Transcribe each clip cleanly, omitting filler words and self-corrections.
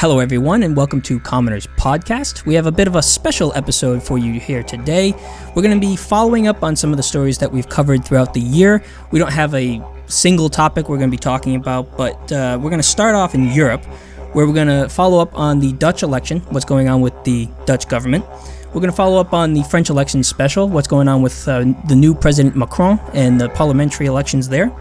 Hello everyone and welcome to Commoners Podcast. We have a bit of a special episode for you here today. We're going to be following up on some of the stories that we've covered throughout the year. We don't have a single topic we're going to be talking about, but we're going to start off in Europe, where we're going to follow up on the Dutch election, what's going on with the Dutch government. We're going to follow up on the French election special, what's going on with the new President Macron and the parliamentary elections there.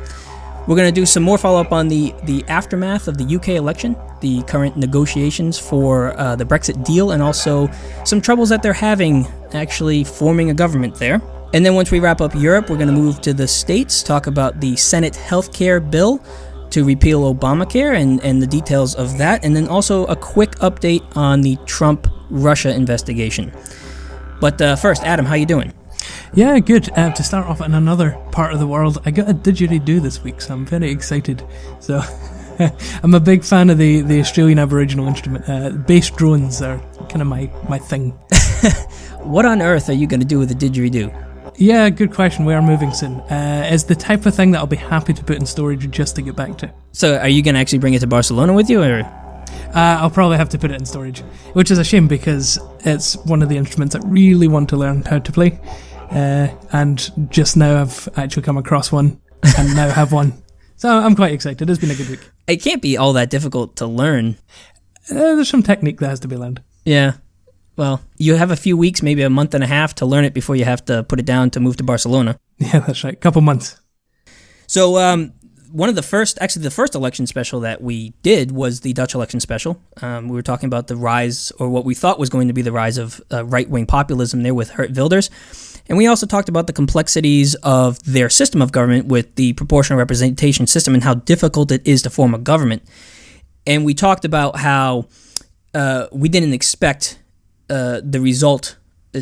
We're going to do some more follow-up on the aftermath of the UK election, the current negotiations for the Brexit deal, and also some troubles that they're having actually forming a government there. And then once we wrap up Europe, we're going to move to the States, talk about the Senate healthcare bill to repeal Obamacare and the details of that, and then also a quick update on the Trump-Russia investigation. But first, Adam, how you doing? Yeah, good. To start off in another part of the world, I got a didgeridoo this week, so I'm very excited. So, I'm a big fan of the Australian Aboriginal instrument. Bass drones are kind of my thing. What on earth are you going to do with a didgeridoo? Yeah, good question. We are moving soon. It's the type of thing that I'll be happy to put in storage just to get back to. So, are you going to actually bring it to Barcelona with you, or...? I'll probably have to put it in storage, which is a shame because it's one of the instruments I really want to learn how to play. And just now I've actually come across one and now have one. So I'm quite excited. It's been a good week. It can't be all that difficult to learn. There's some technique that has to be learned. Yeah. Well, you have a few weeks, maybe a month and a half to learn it before you have to put it down to move to Barcelona. Yeah, that's right. Couple months. So, the first election special that we did was the Dutch election special. We were talking about the rise, or what we thought was going to be the rise of right-wing populism there with Geert Wilders. And we also talked about the complexities of their system of government with the proportional representation system and how difficult it is to form a government. And we talked about how we didn't expect the result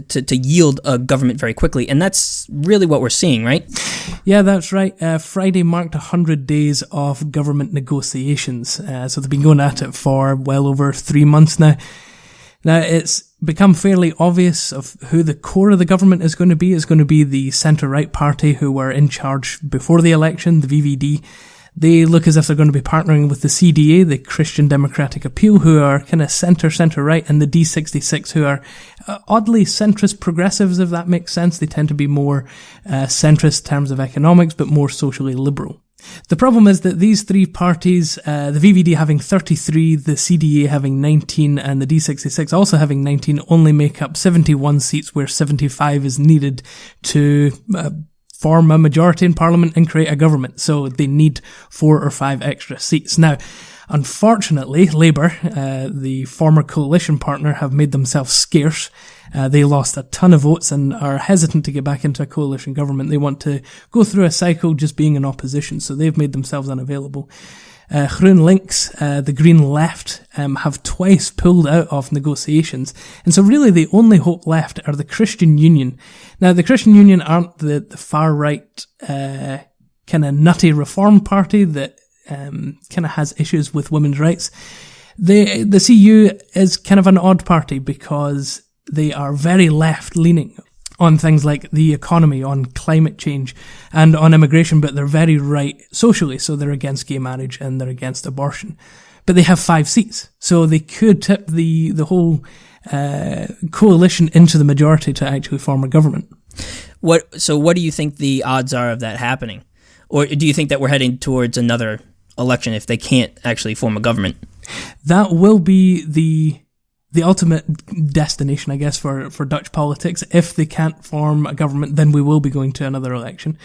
to yield a government very quickly. And that's really what we're seeing, right? Yeah, that's right. Friday marked 100 days of government negotiations. So they've been going at it for well over 3 months now. Now, it's become fairly obvious of who the core of the government is going to be. It's going to be the centre-right party who were in charge before the election, the VVD. They look as if they're going to be partnering with the CDA, the Christian Democratic Appeal, who are kind of centre-right, and the D66, who are oddly centrist progressives, if that makes sense. They tend to be more centrist in terms of economics, but more socially liberal. The problem is that these three parties, the VVD having 33, the CDA having 19, and the D66 also having 19, only make up 71 seats where 75 is needed to form a majority in Parliament and create a government. So they need 4 or 5 extra seats. Now, unfortunately, Labour, the former coalition partner, have made themselves scarce. They lost a ton of votes and are hesitant to get back into a coalition government. They want to go through a cycle just being in opposition, so they've made themselves unavailable. Groen Links, the Green Left, have twice pulled out of negotiations. And so really the only hope left are the Christian Union. Now, the Christian Union aren't the far-right, kind of nutty reform party that kind of has issues with women's rights. The CU is kind of an odd party because they are very left-leaning on things like the economy, on climate change, and on immigration, but they're very right socially, so they're against gay marriage and they're against abortion. But they have 5 seats, so they could tip the whole coalition into the majority to actually form a government. So what do you think the odds are of that happening? Or do you think that we're heading towards another election if they can't actually form a government? That will be the ultimate destination, I guess, for Dutch politics. If they can't form a government, then we will be going to another election.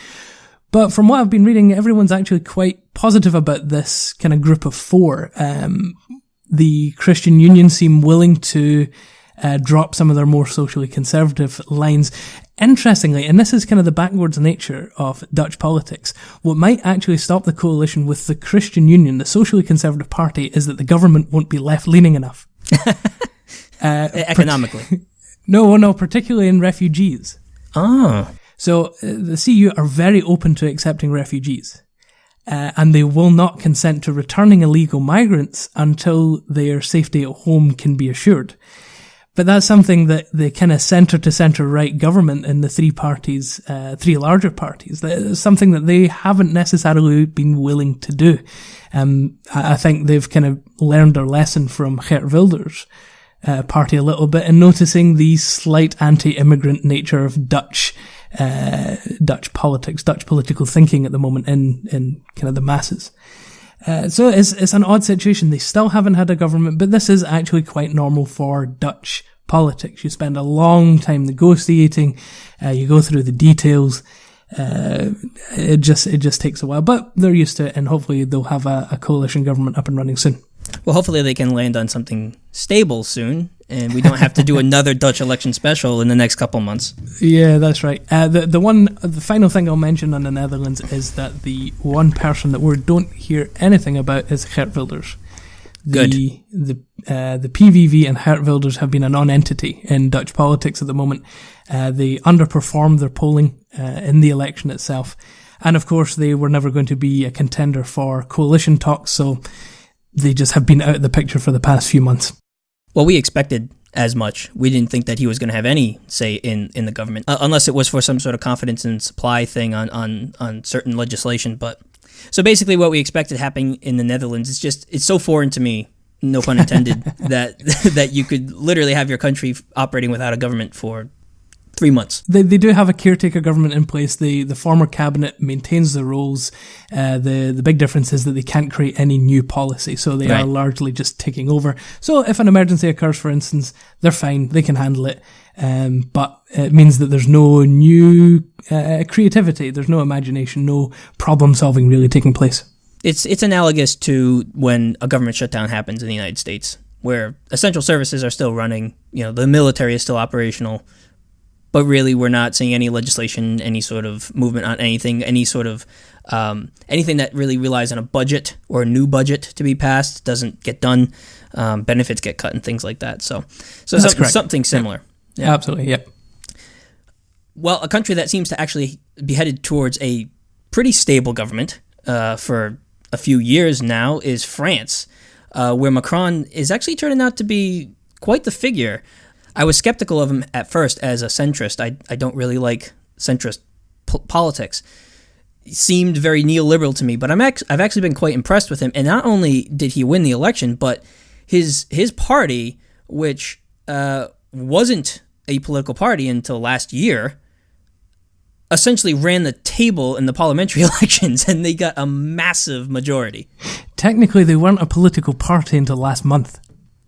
But from what I've been reading, everyone's actually quite positive about this kind of group of 4. The Christian Union seem willing to drop some of their more socially conservative lines. Interestingly, and this is kind of the backwards nature of Dutch politics, what might actually stop the coalition with the Christian Union, the socially conservative party, is that the government won't be left-leaning enough. Economically. No, particularly in refugees. Oh. So the CU are very open to accepting refugees. And they will not consent to returning illegal migrants until their safety at home can be assured. But that's something that the kind of centre-to-centre right government in the three larger parties, that is something that they haven't necessarily been willing to do. I think they've kind of learned their lesson from Geert Wilders' party a little bit, and noticing the slight anti-immigrant nature of Dutch politics, Dutch political thinking at the moment in kind of the masses. So it's an odd situation. They still haven't had a government, but this is actually quite normal for Dutch politics. You spend a long time negotiating, you go through the details, it just takes a while, but they're used to it, and hopefully they'll have a coalition government up and running soon. Well, hopefully they can land on something stable soon, and we don't have to do another Dutch election special in the next couple months. Yeah, that's right. The final thing I'll mention on the Netherlands is that the one person that we don't hear anything about is Geert Wilders. Good. The PVV and Geert Wilders have been a non-entity in Dutch politics at the moment. They underperformed their polling in the election itself, and of course they were never going to be a contender for coalition talks, so they just have been out of the picture for the past few months. Well, we expected as much. We didn't think that he was going to have any say in the government, unless it was for some sort of confidence in supply thing on certain legislation. But so basically what we expected happening in the Netherlands is just, it's so foreign to me, no pun intended, that you could literally have your country operating without a government for 3 months. They do have a caretaker government in place. The former cabinet maintains the roles. The big difference is that they can't create any new policy, so they are largely just taking over. So if an emergency occurs, for instance, they're fine. They can handle it. But it means that there's no new creativity. There's no imagination, no problem solving really taking place. It's analogous to when a government shutdown happens in the United States, where essential services are still running. The military is still operational. But really, we're not seeing any legislation, any sort of movement on anything, any sort of anything that really relies on a budget or a new budget to be passed doesn't get done. Benefits get cut and things like that. So something similar. Yeah. Yeah. Absolutely, yep. Well, a country that seems to actually be headed towards a pretty stable government for a few years now is France, where Macron is actually turning out to be quite the figure. I was skeptical of him at first as a centrist. I don't really like centrist politics. He seemed very neoliberal to me, but I've actually been quite impressed with him. And not only did he win the election, but his party, which wasn't a political party until last year, essentially ran the table in the parliamentary elections, and they got a massive majority. Technically, they weren't a political party until last month.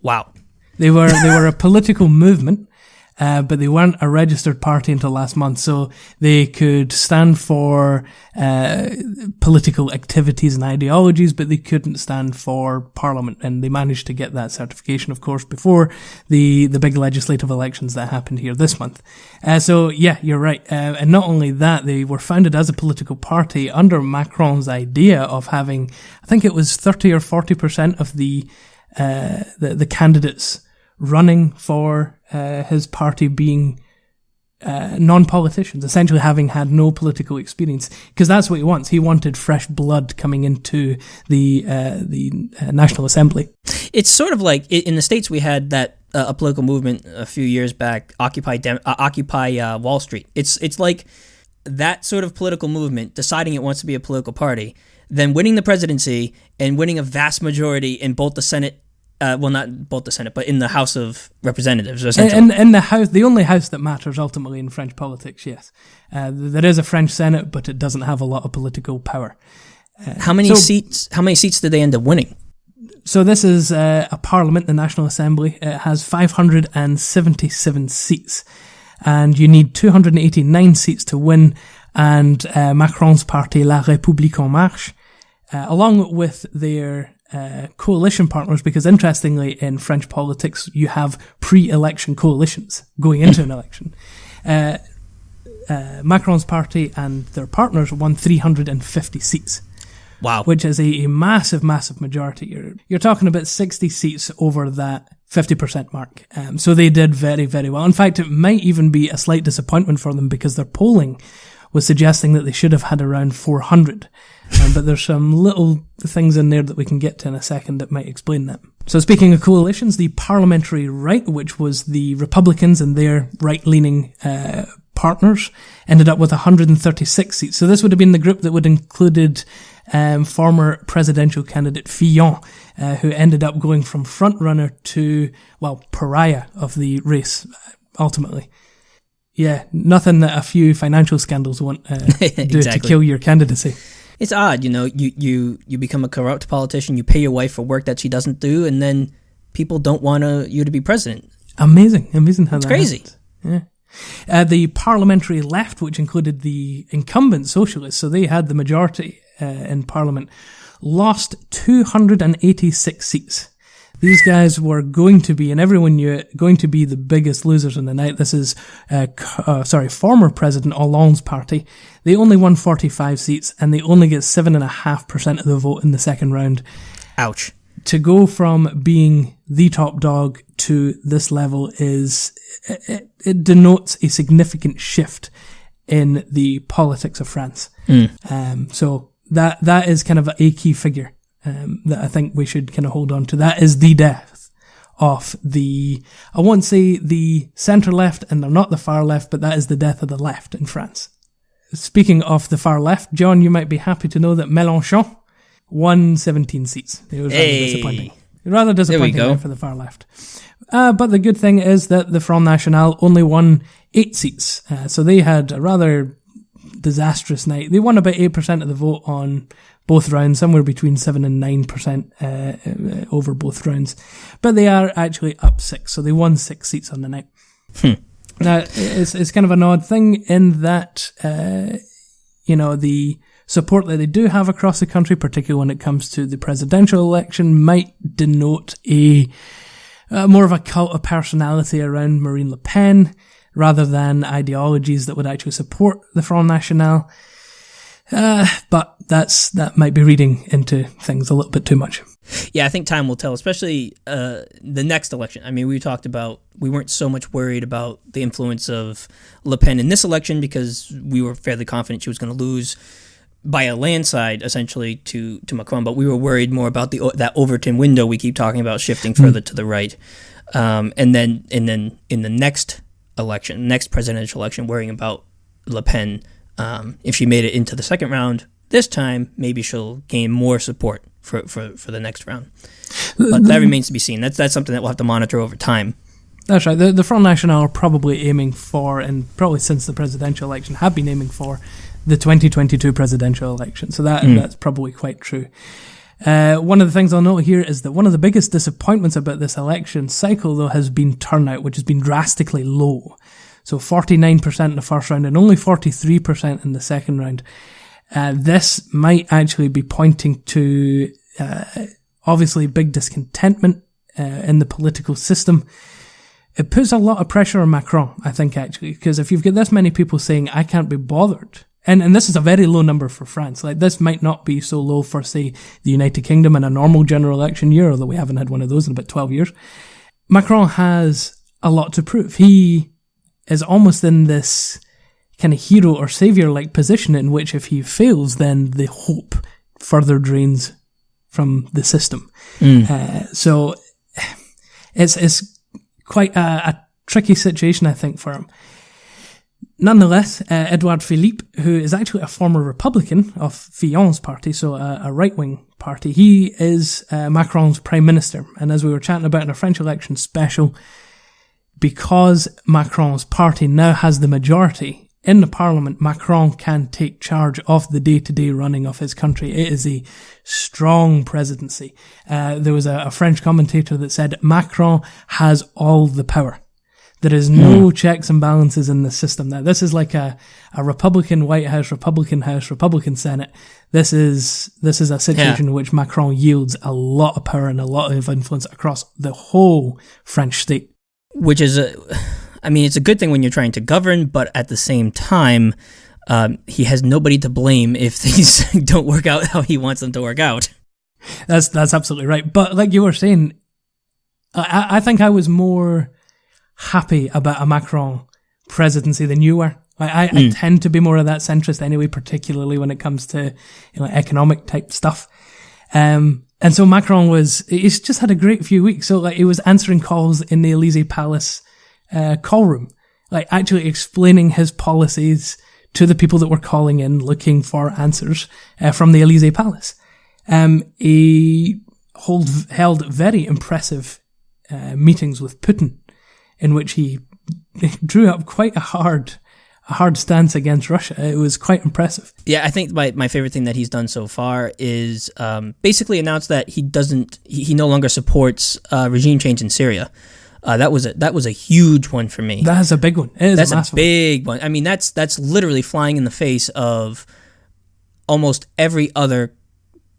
Wow. They were a political movement, but they weren't a registered party until last month. So they could stand for political activities and ideologies, but they couldn't stand for parliament. And they managed to get that certification, of course, before the big legislative elections that happened here this month. So yeah, you're right. And not only that, they were founded as a political party under Macron's idea of having, I think it was 30 or 40% of the candidates running for his party being non-politicians, essentially having had no political experience, because that's what he wants. He wanted fresh blood coming into the National Assembly. It's sort of like in the States we had that a political movement a few years back, Occupy Wall Street. It's like that sort of political movement deciding it wants to be a political party, then winning the presidency and winning a vast majority in both the Senate. Well, not both the Senate, but in the House of Representatives, essentially. In the House, the only House that matters ultimately in French politics, yes. There is a French Senate, but it doesn't have a lot of political power. How many seats did they end up winning? So this is a parliament, the National Assembly. It has 577 seats, and you need 289 seats to win. And Macron's party, La République En Marche, along with their coalition partners, because interestingly in French politics you have pre-election coalitions going into an election. Macron's party and their partners won 350 seats. Wow. Which is a massive, massive majority. You're talking about 60 seats over that 50% mark. So they did very, very well. In fact, it might even be a slight disappointment for them because their polling was suggesting that they should have had around 400. But there's some little things in there that we can get to in a second that might explain that. So speaking of coalitions, the parliamentary right, which was the Republicans and their right-leaning partners, ended up with 136 seats. So this would have been the group that would included former presidential candidate Fillon, who ended up going from front-runner to, well, pariah of the race, ultimately. Yeah, nothing that a few financial scandals won't do to kill your candidacy. It's odd, you become a corrupt politician, you pay your wife for work that she doesn't do, and then people don't want you to be president. Amazing how it's that crazy. Happens. Yeah. The parliamentary left, which included the incumbent socialists, so they had the majority in parliament, lost 286 seats. These guys were going to be, and everyone knew it, going to be the biggest losers in the night. This is, former President Hollande's party. They only won 45 seats, and they only get 7.5% of the vote in the second round. Ouch. To go from being the top dog to this level it denotes a significant shift in the politics of France. So that is kind of a key figure. That I think we should kind of hold on to. That is the death of I won't say the centre left, and they're not the far left, but that is the death of the left in France. Speaking of the far left, John, you might be happy to know that Mélenchon won 17 seats. It was rather disappointing for the far left. But the good thing is that the Front National only won 8 seats. So they had a rather disastrous night. They won about 8% of the vote on both rounds, somewhere between 7 and 9% over both rounds. But they are actually up 6, so they won 6 seats on the night. Now, it's kind of an odd thing in that, the support that they do have across the country, particularly when it comes to the presidential election, might denote more of a cult of personality around Marine Le Pen, rather than ideologies that would actually support the Front National. But that might be reading into things a little bit too much. Yeah, I think time will tell, especially the next election. I mean, we weren't so much worried about the influence of Le Pen in this election because we were fairly confident she was going to lose by a landslide, essentially, to Macron. But we were worried more about that Overton window we keep talking about shifting further to the right. And then in the next presidential election, worrying about Le Pen. If she made it into the second round, this time maybe she'll gain more support for the next round. But that remains to be seen. That's something that we'll have to monitor over time. That's right. The Front National are probably aiming for, and probably since the presidential election have been aiming for, the 2022 presidential election. So that's probably quite true. One of the things I'll note here is that one of the biggest disappointments about this election cycle, though, has been turnout, which has been drastically low. So 49% in the first round and only 43% in the second round. This might actually be pointing to, obviously, big discontentment in the political system. It puts a lot of pressure on Macron, I think, actually, because if you've got this many people saying, I can't be bothered, and this is a very low number for France. Like, this might not be so low for, say, the United Kingdom in a normal general election year, although we haven't had one of those in about 12 years. Macron has a lot to prove. He is almost in this kind of hero or savior-like position in which if he fails, then the hope further drains from the system. So it's quite a tricky situation, I think, for him. Nonetheless, Edouard Philippe, who is actually a former Republican of Fillon's party, so a right-wing party, he is Macron's prime minister. And as we were chatting about in a French election special, because Macron's party now has the majority in the parliament, Macron can take charge of the day-to-day running of his country. It is a strong presidency. There was a French commentator that said, Macron has all the power. There is no checks and balances in the system. Now, this is like a Republican White House, Republican Senate. This is a situation in which Macron yields a lot of power and a lot of influence across the whole French state. Which is it's a good thing when you're trying to govern, but at the same time, he has nobody to blame if things don't work out how he wants them to work out. That's absolutely right. But like you were saying, I think I was more happy about a Macron presidency than you were. I tend to be more of that centrist anyway, particularly when it comes to economic type stuff. And so Macron he's just had a great few weeks. So like he was answering calls in the Elysee Palace call room, like actually explaining his policies to the people that were calling in looking for answers from the Elysee Palace. He held very impressive meetings with Putin, in which he drew up quite a hard stance against Russia. It was quite impressive. Yeah, I think my favorite thing that he's done so far is basically announced that he no longer supports regime change in Syria. That was a huge one for me. That's a big one. That's a big one. I mean, that's literally flying in the face of almost every other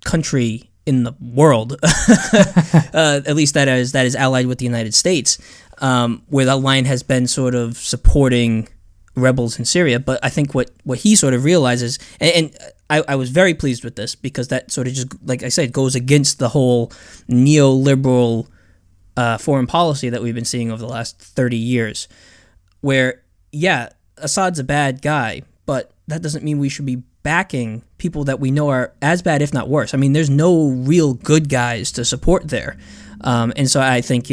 country in the world, at least that is allied with the United States, where that line has been sort of supporting rebels in Syria. But I think what he sort of realizes, and I was very pleased with this, because that sort of just, like I said, goes against the whole neoliberal foreign policy that we've been seeing over the last 30 years, where, yeah, Assad's a bad guy, but that doesn't mean we should be backing people that we know are as bad, if not worse. I mean, there's no real good guys to support there. And so I think,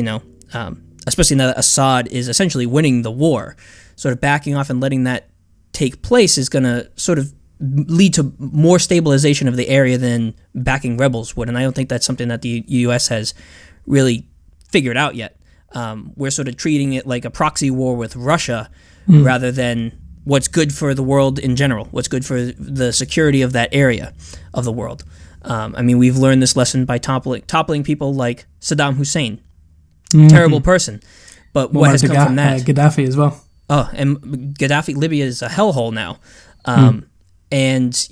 especially now that Assad is essentially winning the war, sort of backing off and letting that take place is going to sort of lead to more stabilization of the area than backing rebels would. And I don't think that's something that the U.S. has really figured out yet. We're sort of treating it like a proxy war with Russia rather than what's good for the world in general, what's good for the security of that area of the world. I mean, we've learned this lesson by toppling people like Saddam Hussein. Terrible person. But what has come from that? Gaddafi as well. Oh, and Gaddafi, Libya is a hellhole now. And,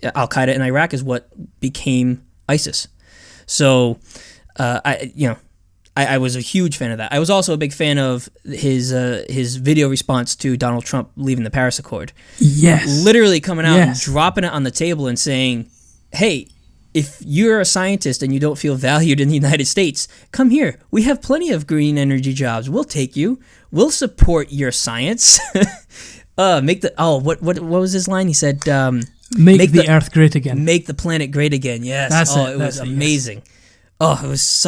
Al-Qaeda in Iraq is what became ISIS. So, I was a huge fan of that. I was also a big fan of his video response to Donald Trump leaving the Paris Accord. Yes. Literally coming out and dropping it on the table and saying, hey, if you're a scientist and you don't feel valued in the United States, come here. We have plenty of green energy jobs. We'll take you. We'll support your science. What was his line? He said, make the earth great again. Make the planet great again. Yes. It was amazing. Yes. Oh, it was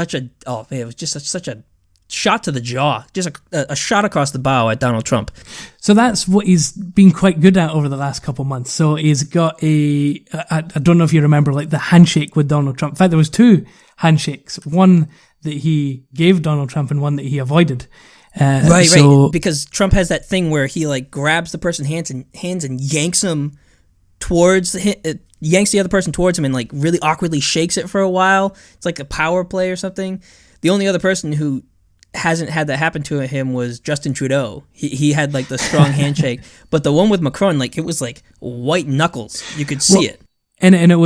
it was just such a shot to the jaw, just a shot across the bow at Donald Trump. So that's what he's been quite good at over the last couple of months. So he's got I don't know if you remember, like the handshake with Donald Trump. In fact, there was two handshakes, one that he gave Donald Trump and one that he avoided. Right. Because Trump has that thing where he like grabs the person's hands and yanks them towards yanks the other person towards him and like really awkwardly shakes it for a while. It's like a power play or something. The only other person who hasn't had that happen to him was Justin Trudeau. He had like the strong handshake, but the one with Macron, like it was like white knuckles. You could see it. And it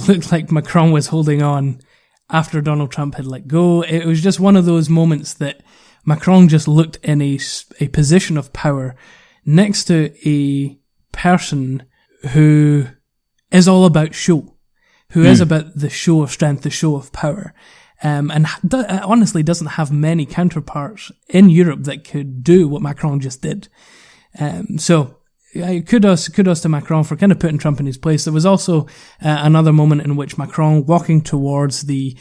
looked like Macron was holding on after Donald Trump had let go. It was just one of those moments that Macron just looked in a position of power next to a person who is all about show, who is about the show of strength, the show of power, and honestly doesn't have many counterparts in Europe that could do what Macron just did. So kudos to Macron for kind of putting Trump in his place. There was also another moment in which Macron walking towards the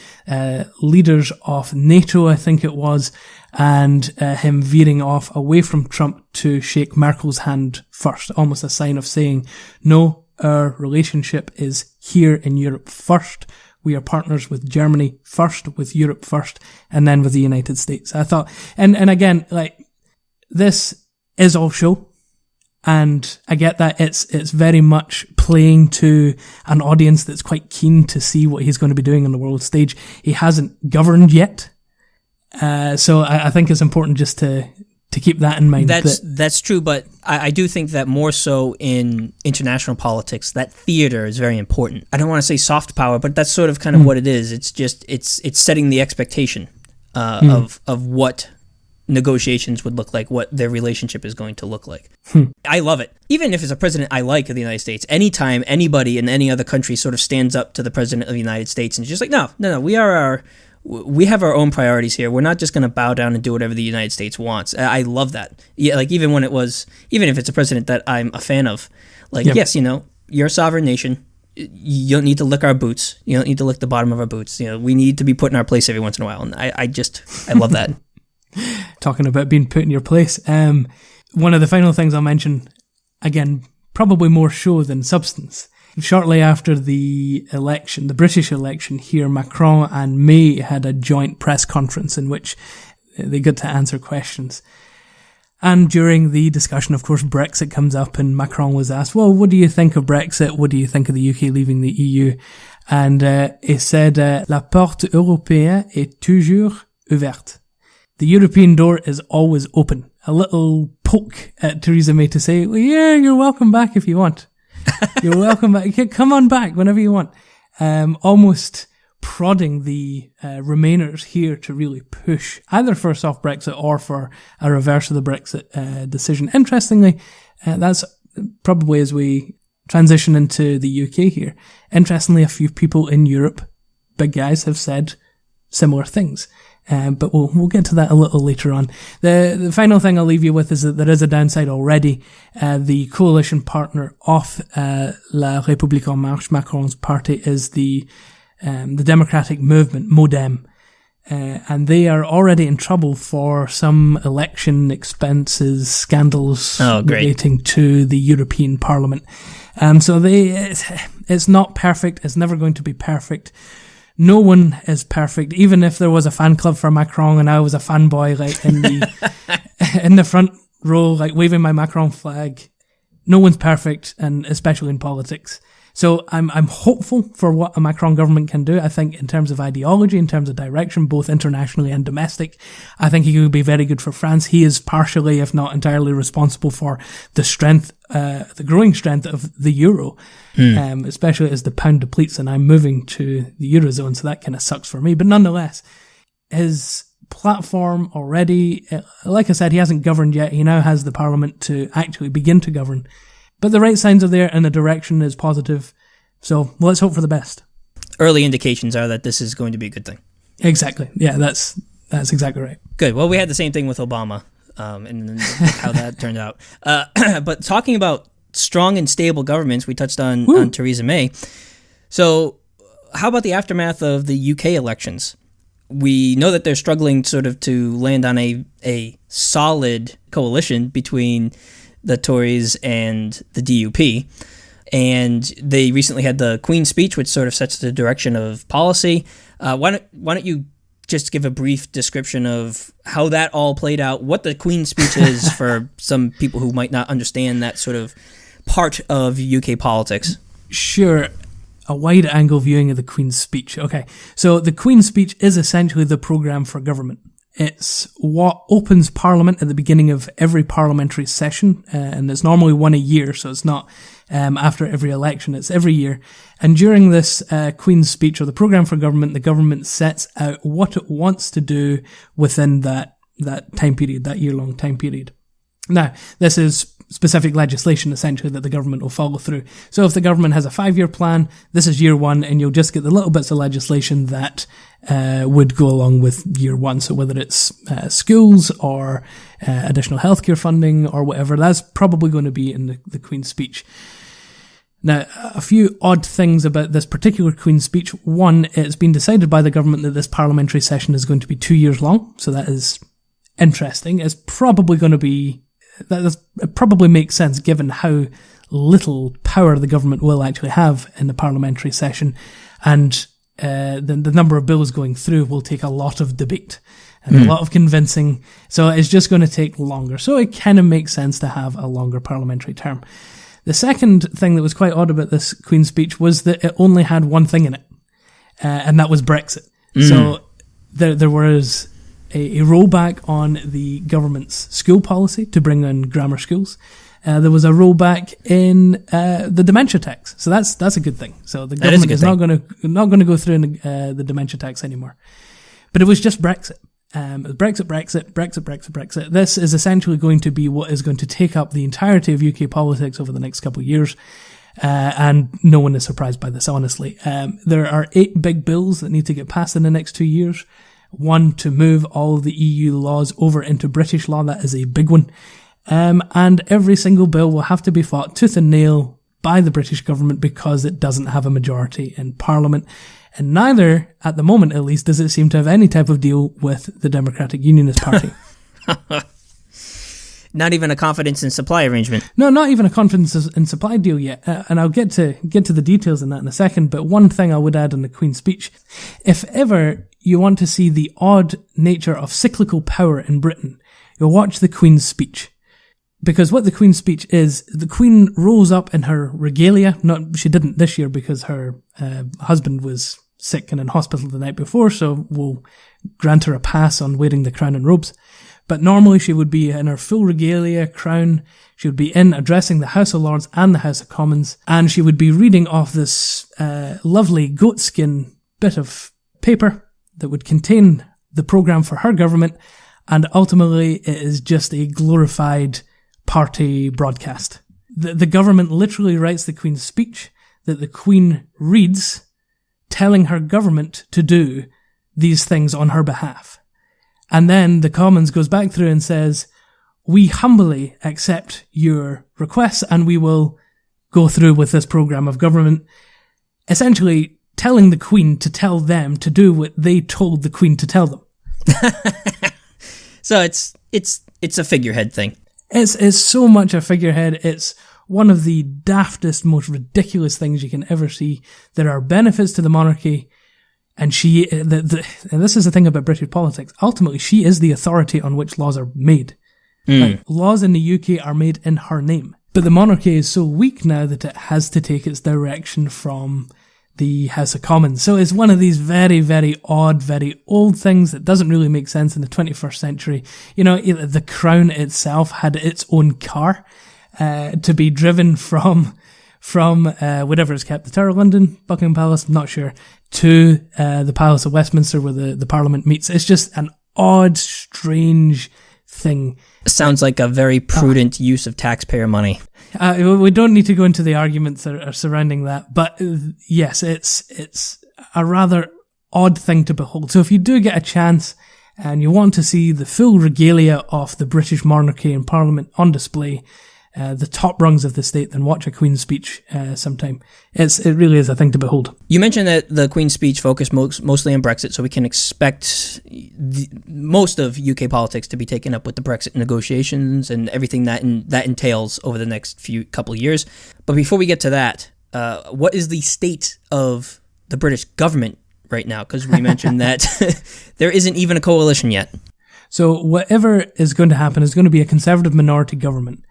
leaders of NATO, I think it was, and him veering off away from Trump to shake Merkel's hand first, almost a sign of saying, no, our relationship is here in Europe first. We are partners with Germany first, with Europe first, and then with the United States. I thought, and again, like, this is all show. And I get that it's very much playing to an audience that's quite keen to see what he's going to be doing on the world stage. He hasn't governed yet. So I think it's important just to keep that in mind. That's true, but I do think that more so in international politics, that theater is very important. I don't want to say soft power, but that's sort of kind of what it is. It's just it's setting the expectation of what negotiations would look like, what their relationship is going to look like. I love it. Even if it's a president I like of the United States, anytime anybody in any other country sort of stands up to the president of the United States and is just like, no, we have our own priorities here. We're not just going to bow down and do whatever the United States wants. I love that. Yeah, like even if it's a president that I'm a fan of, like, yes, you're a sovereign nation. you don't need to lick our boots. You don't need to lick the bottom of our boots. We need to be put in our place every once in a while. And I love that. Talking about being put in your place. One of the final things I'll mention, again, probably more show than substance. Shortly after the election, the British election here, Macron and May had a joint press conference in which they got to answer questions. And during the discussion, of course, Brexit comes up and Macron was asked, well, what do you think of Brexit? What do you think of the UK leaving the EU? And he said, La porte européenne est toujours ouverte. The European door is always open. A little poke at Theresa May to say, well, yeah, you're welcome back if you want. You're welcome back. Come on back whenever you want. Almost prodding the Remainers here to really push either for a soft Brexit or for a reverse of the Brexit decision. Interestingly, that's probably as we transition into the UK here. Interestingly, a few people in Europe, big guys, have said similar things. But we'll get to that a little later on. The final thing I'll leave you with is that there is a downside already. The coalition partner of La République En Marche, Macron's party, is the democratic movement, MoDem. And they are already in trouble for some election expenses, scandals relating to the European Parliament. So it's not perfect. It's never going to be perfect. No one is perfect. Even if there was a fan club for Macron and I was a fanboy, like in the front row, like waving my Macron flag, no one's perfect, and especially in politics. So I'm hopeful for what a Macron government can do. I think in terms of ideology, in terms of direction, both internationally and domestic, I think he could be very good for France. He is partially, if not entirely, responsible for the strength, the growing strength of the euro, especially as the pound depletes and I'm moving to the Eurozone. So that kind of sucks for me. But nonetheless, his platform already, like I said, he hasn't governed yet. He now has the parliament to actually begin to govern. But the right signs are there and the direction is positive. So let's hope for the best. Early indications are that this is going to be a good thing. Exactly. Yeah, that's exactly right. Good. Well, we had the same thing with Obama and how that turned out. But talking about strong and stable governments, we touched on Theresa May. So how about the aftermath of the UK elections? We know that they're struggling sort of to land on a solid coalition between the Tories and the DUP. And they recently had the Queen's speech, which sort of sets the direction of policy. Why don't you just give a brief description of how that all played out, what the Queen's speech is for some people who might not understand that sort of part of UK politics? Sure. A wide-angle viewing of the Queen's speech. Okay, so the Queen's speech is essentially the programme for government. It's what opens Parliament at the beginning of every parliamentary session, and it's normally one a year, so it's not after every election, it's every year. And during this Queen's speech, or the programme for government, the government sets out what it wants to do within that time period, that year-long time period. Now, this is specific legislation, essentially, that the government will follow through. So if the government has a 5-year plan, this is year one, and you'll just get the little bits of legislation that would go along with year one. So whether it's schools or additional healthcare funding or whatever, that's probably going to be in the Queen's speech. Now, a few odd things about this particular Queen's speech. One, it's been decided by the government that this parliamentary session is going to be 2 years long, so that is interesting. It's probably going to be it probably makes sense given how little power the government will actually have in the parliamentary session, and the number of bills going through will take a lot of debate and a lot of convincing, so it's just going to take longer. So it kind of makes sense to have a longer parliamentary term. The second thing that was quite odd about this Queen's speech was that it only had one thing in it, and that was Brexit. So there was a rollback on the government's school policy to bring in grammar schools. There was a rollback in the dementia tax, so that's a good thing. So the government is not going to go through the dementia tax anymore. But it was just Brexit. Brexit. This is essentially going to be what is going to take up the entirety of UK politics over the next couple of years. And no one is surprised by this, honestly. There are 8 big bills that need to get passed in the next 2 years. One, to move all the EU laws over into British law. That is a big one. And every single bill will have to be fought tooth and nail by the British government because it doesn't have a majority in Parliament. And neither, at the moment at least, does it seem to have any type of deal with the Democratic Unionist Party. Not even a confidence in supply arrangement. No, not even a confidence in supply deal yet. And I'll get to the details in that in a second. But one thing I would add on the Queen's speech, if ever you want to see the odd nature of cyclical power in Britain, you'll watch the Queen's speech. Because what the Queen's speech is, the Queen rose up in her regalia. She didn't this year because her husband was sick and in hospital the night before, so we'll grant her a pass on wearing the crown and robes. But normally she would be in her full regalia, crown. She would be in addressing the House of Lords and the House of Commons, and she would be reading off this lovely goatskin bit of paper that would contain the programme for her government, and ultimately it is just a glorified party broadcast. The government literally writes the Queen's speech that the Queen reads, telling her government to do these things on her behalf. And then the Commons goes back through and says, we humbly accept your requests and we will go through with this programme of government, essentially telling the Queen to tell them to do what they told the Queen to tell them. So it's a figurehead thing. It's so much a figurehead. It's one of the daftest, most ridiculous things you can ever see. There are benefits to the monarchy, and and this is the thing about British politics. Ultimately, she is the authority on which laws are made. Like, laws in the UK are made in her name. But the monarchy is so weak now that it has to take its direction from the House of Commons. So it's one of these very, very odd, very old things that doesn't really make sense in the 21st century. You know, the Crown itself had its own car to be driven from whatever is kept, the Tower of London, Buckingham Palace, I'm not sure, to the Palace of Westminster where the Parliament meets. It's just an odd, strange thing. Sounds like a very prudent use of taxpayer money. We don't need to go into the arguments that are surrounding that, but yes, it's a rather odd thing to behold. So if you do get a chance and you want to see the full regalia of the British monarchy and Parliament on display, the top rungs of the state, then watch a Queen's speech sometime. It really is a thing to behold. You mentioned that the Queen's speech focused mostly on Brexit, so we can expect most of UK politics to be taken up with the Brexit negotiations and everything that entails over the next couple of years. But before we get to that, what is the state of the British government right now? Because we mentioned that there isn't even a coalition yet. So whatever is going to happen is going to be a Conservative minority government.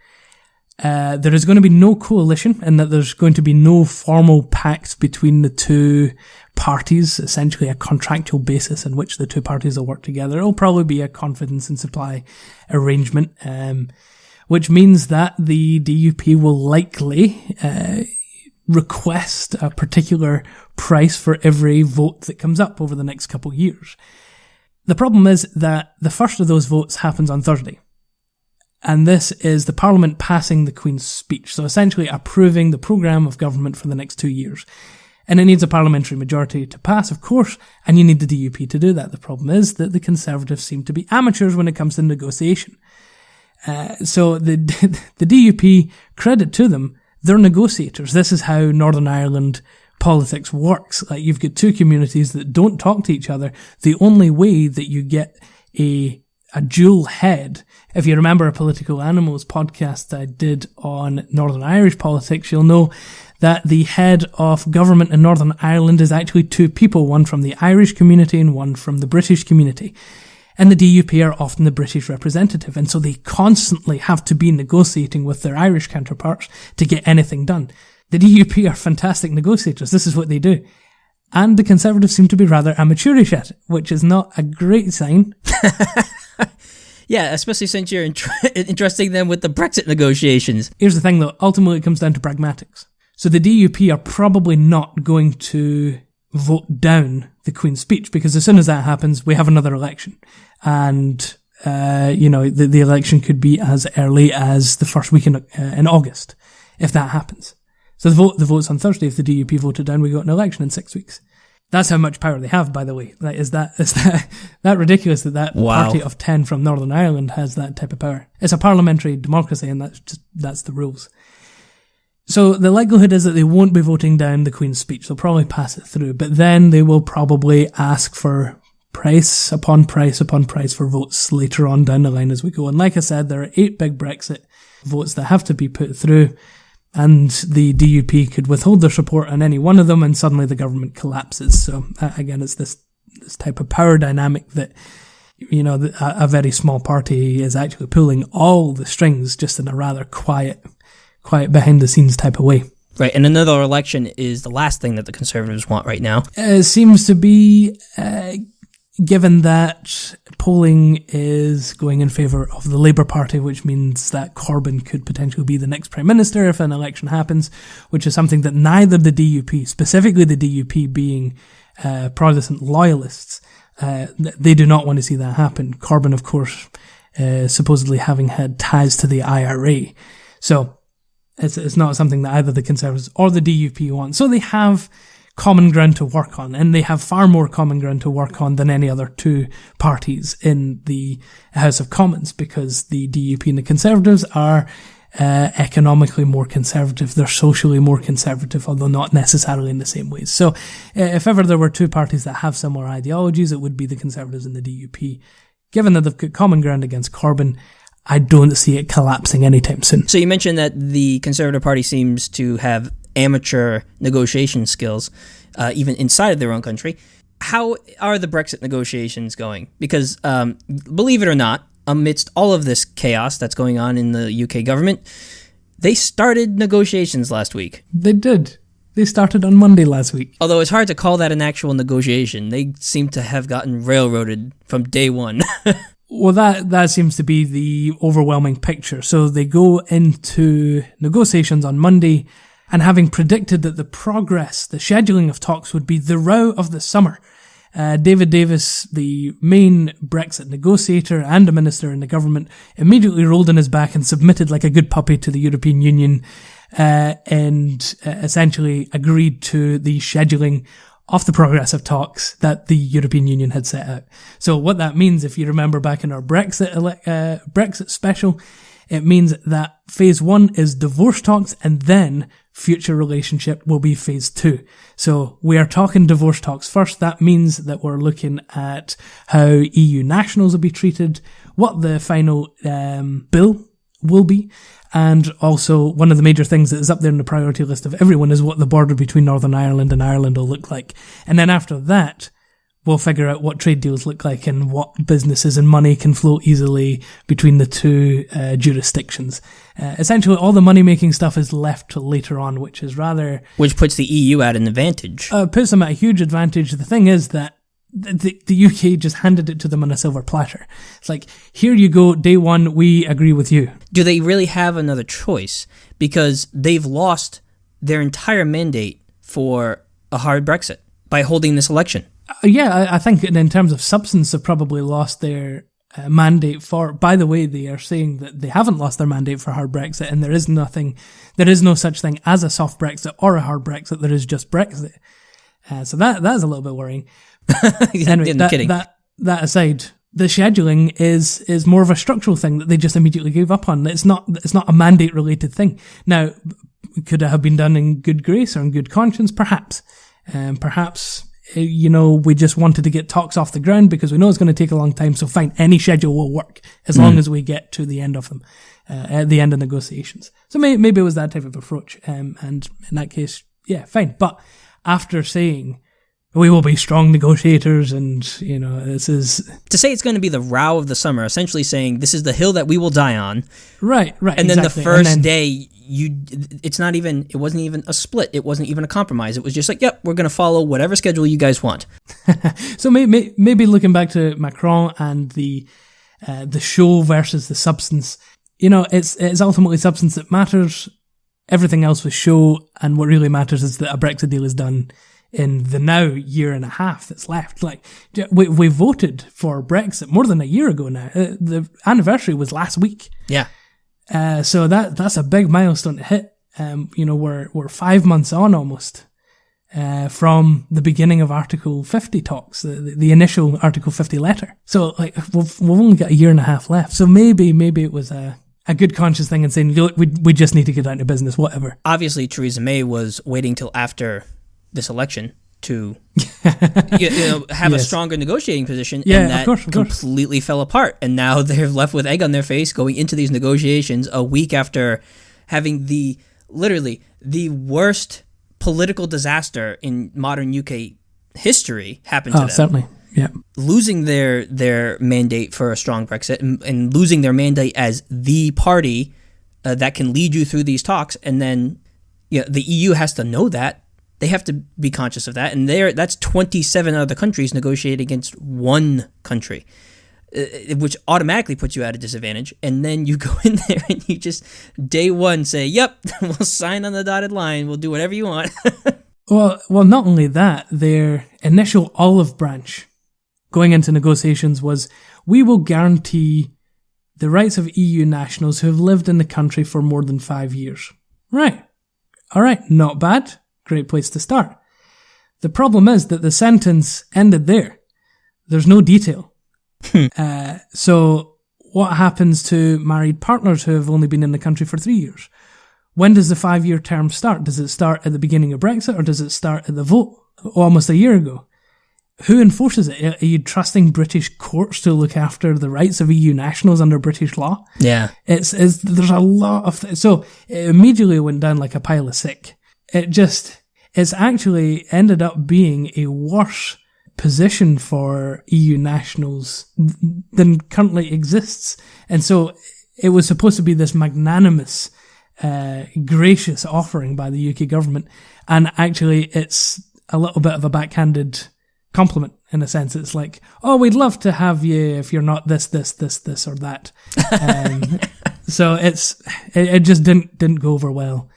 There is going to be no coalition, and that there's going to be no formal pact between the two parties, essentially a contractual basis in which the two parties will work together. It'll probably be a confidence and supply arrangement, which means that the DUP will likely request a particular price for every vote that comes up over the next couple of years. The problem is that the first of those votes happens on Thursday. And this is the Parliament passing the Queen's speech. So essentially approving the programme of government for the next 2 years. And it needs a parliamentary majority to pass, of course, and you need the DUP to do that. The problem is that the Conservatives seem to be amateurs when it comes to negotiation. So the DUP, credit to them, they're negotiators. This is how Northern Ireland politics works. Like, you've got two communities that don't talk to each other. The only way that you get a dual head, if you remember a Political Animals podcast I did on Northern Irish politics, you'll know that the head of government in Northern Ireland is actually two people, one from the Irish community and one from the British community. And the DUP are often the British representative, and so they constantly have to be negotiating with their Irish counterparts to get anything done. The DUP are fantastic negotiators. This is what they do. And the Conservatives seem to be rather amateurish at it, which is not a great sign. Yeah, especially since you're entrusting them with the Brexit negotiations. Here's the thing, though. Ultimately, it comes down to pragmatics. So the DUP are probably not going to vote down the Queen's speech, because as soon as that happens, we have another election. And, the election could be as early as the first week in August, if that happens. So the vote's on Thursday. If the DUP voted down, we got an election in 6 weeks. That's how much power they have, by the way. Like, is that ridiculous that wow. Party of 10 from Northern Ireland has that type of power? It's a parliamentary democracy, and that's the rules. So the likelihood is that they won't be voting down the Queen's speech. They'll probably pass it through, but then they will probably ask for price upon price upon price for votes later on down the line as we go. And like I said, there are 8 big Brexit votes that have to be put through, and the DUP could withhold their support on any one of them, and suddenly the government collapses. So again, it's this type of power dynamic that, a very small party is actually pulling all the strings just in a rather quiet behind the scenes type of way. Right, and another election is the last thing that the Conservatives want right now. It seems to be, given that polling is going in favour of the Labour Party, which means that Corbyn could potentially be the next Prime Minister if an election happens, which is something that neither the DUP, specifically the DUP being Protestant loyalists, they do not want to see that happen. Corbyn, of course, supposedly having had ties to the IRA. So it's not something that either the Conservatives or the DUP want. So they have common ground to work on, and they have far more common ground to work on than any other two parties in the House of Commons, because the DUP and the Conservatives are economically more conservative. They're socially more conservative, although not necessarily in the same ways. So if ever there were two parties that have similar ideologies, it would be the Conservatives and the DUP. Given that they've got common ground against Corbyn, I don't see it collapsing anytime soon. So you mentioned that the Conservative Party seems to have amateur negotiation skills, even inside of their own country. How are the Brexit negotiations going? Because, believe it or not, amidst all of this chaos that's going on in the UK government, they started negotiations last week. They did. They started on Monday last week. Although it's hard to call that an actual negotiation. They seem to have gotten railroaded from day one. Well, that seems to be the overwhelming picture. So they go into negotiations on Monday, and having predicted that the scheduling of talks would be the row of the summer, David Davis, the main Brexit negotiator and a minister in the government, immediately rolled on his back and submitted like a good puppy to the European Union, and essentially agreed to the scheduling of the progressive talks that the European Union had set out. So what that means, if you remember back in our Brexit special, it means that phase 1 is divorce talks, and then future relationship will be phase 2. So we are talking divorce talks first. That means that we're looking at how EU nationals will be treated, what the final bill will be, and also one of the major things that is up there in the priority list of everyone is what the border between Northern Ireland and Ireland will look like. And then after that, we'll figure out what trade deals look like and what businesses and money can flow easily between the two jurisdictions. Essentially, all the money-making stuff is left till later on, which which puts the EU at an advantage. Puts them at a huge advantage. The thing is that the UK just handed it to them on a silver platter. It's like, here you go, day one, we agree with you. Do they really have another choice? Because they've lost their entire mandate for a hard Brexit by holding this election. Yeah, I think in terms of substance, they've probably lost their mandate for. By the way, they are saying that they haven't lost their mandate for hard Brexit, and there is no such thing as a soft Brexit or a hard Brexit. There is just Brexit. So that is a little bit worrying. Anyway, that aside, the scheduling is more of a structural thing that they just immediately gave up on. It's not a mandate related thing. Now, could it have been done in good grace or in good conscience? Perhaps. Perhaps, we just wanted to get talks off the ground because we know it's going to take a long time. So fine, any schedule will work as long as we get to the end of them, at the end of negotiations. So maybe it was that type of approach. And in that case, yeah, fine. But after saying, we will be strong negotiators, and, this is... To say it's going to be the row of the summer, essentially saying this is the hill that we will die on. Right. And then the first day, it wasn't even a split. It wasn't even a compromise. It was just like, yep, we're going to follow whatever schedule you guys want. So maybe looking back to Macron and the show versus the substance, it's ultimately substance that matters. Everything else was show, and what really matters is that a Brexit deal is done in the now year and a half that's left. Like, we voted for Brexit more than a year ago now. The anniversary was last week. Yeah. So that's a big milestone to hit. We're 5 months on almost, from the beginning of Article 50 talks, the initial Article 50 letter. So, like, we've only got a year and a half left. So maybe it was a a good conscious thing and saying, look, we just need to get down to business, whatever. Obviously, Theresa May was waiting till after this election to have a stronger negotiating position, and that of course. completely fell apart. And now they're left with egg on their face going into these negotiations a week after having literally the worst political disaster in modern UK history happen to them. Certainly. Yeah. Losing their mandate for a strong Brexit and losing their mandate as the party that can lead you through these talks. And then the EU has to know that. They have to be conscious of that. And that's 27 other countries negotiating against one country, which automatically puts you at a disadvantage. And then you go in there and you just, day one, say, yep, we'll sign on the dotted line. We'll do whatever you want. Well, not only that, their initial olive branch going into negotiations was, we will guarantee the rights of EU nationals who have lived in the country for more than 5 years. Right. All right. Not bad. Great place to start. The problem is that the sentence ended there. There's no detail. So what happens to married partners who have only been in the country for 3 years? When does the 5-year term start? Does it start at the beginning of Brexit, or does it start at the vote almost a year ago? Who enforces it? Are you trusting British courts to look after the rights of EU nationals under British law? Yeah. There's a lot of... So it immediately went down like a pile of sick. It's actually ended up being a worse position for EU nationals than currently exists. And so it was supposed to be this magnanimous, gracious offering by the UK government. And actually it's a little bit of a backhanded compliment, in a sense. It's like, oh, we'd love to have you if you're not this, or that. So it just didn't go over well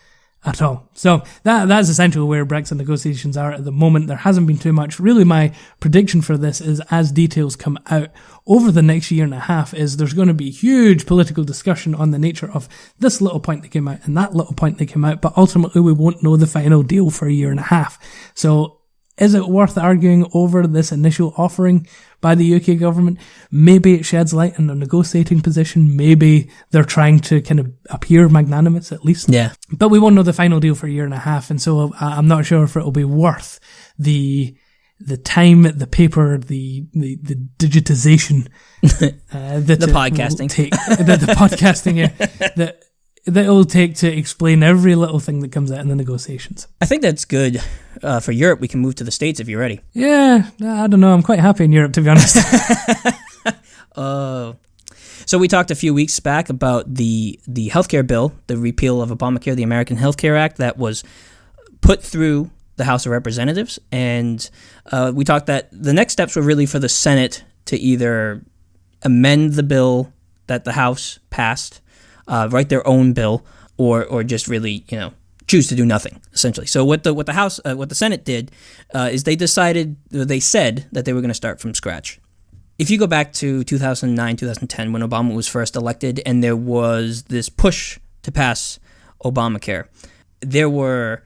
at all. So that's essentially where Brexit negotiations are at the moment. There hasn't been too much. Really, my prediction for this is, as details come out over the next year and a half, is there's going to be huge political discussion on the nature of this little point that came out and that little point that came out, but ultimately we won't know the final deal for a year and a half. So is it worth arguing over this initial offering by the UK government? Maybe it sheds light on the negotiating position. Maybe they're trying to kind of appear magnanimous, at least. Yeah. But we won't know the final deal for a year and a half, and so I'm not sure if it'll be worth the time, the paper, the digitization, the podcasting, the podcasting, yeah, that it will take to explain every little thing that comes out in the negotiations. I think that's good for Europe. We can move to the States if you're ready. Yeah, I don't know. I'm quite happy in Europe, to be honest. So we talked a few weeks back about the healthcare bill, the repeal of Obamacare, the American Health Care Act, that was put through the House of Representatives. And we talked that the next steps were really for the Senate to either amend the bill that the House passed, write their own bill, or just really, choose to do nothing, essentially. So what the Senate did is they said that they were going to start from scratch. If you go back to 2009, 2010, when Obama was first elected, and there was this push to pass Obamacare, there were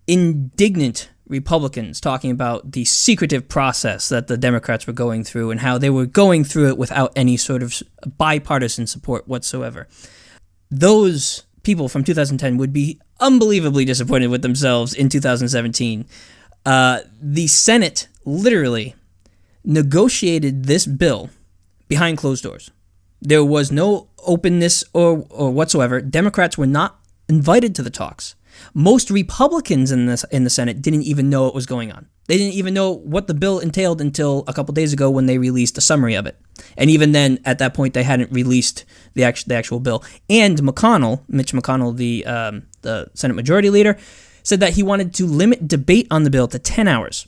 indignant Republicans talking about the secretive process that the Democrats were going through and how they were going through it without any sort of bipartisan support whatsoever. Those people from 2010 would be unbelievably disappointed with themselves in 2017. The Senate literally negotiated this bill behind closed doors. There was no openness or whatsoever. Democrats were not invited to the talks. Most Republicans in the Senate didn't even know what was going on. They didn't even know what the bill entailed until a couple days ago when they released a summary of it. And even then, at that point, they hadn't released the actual bill. And Mitch McConnell, the Senate Majority Leader, said that he wanted to limit debate on the bill to 10 hours.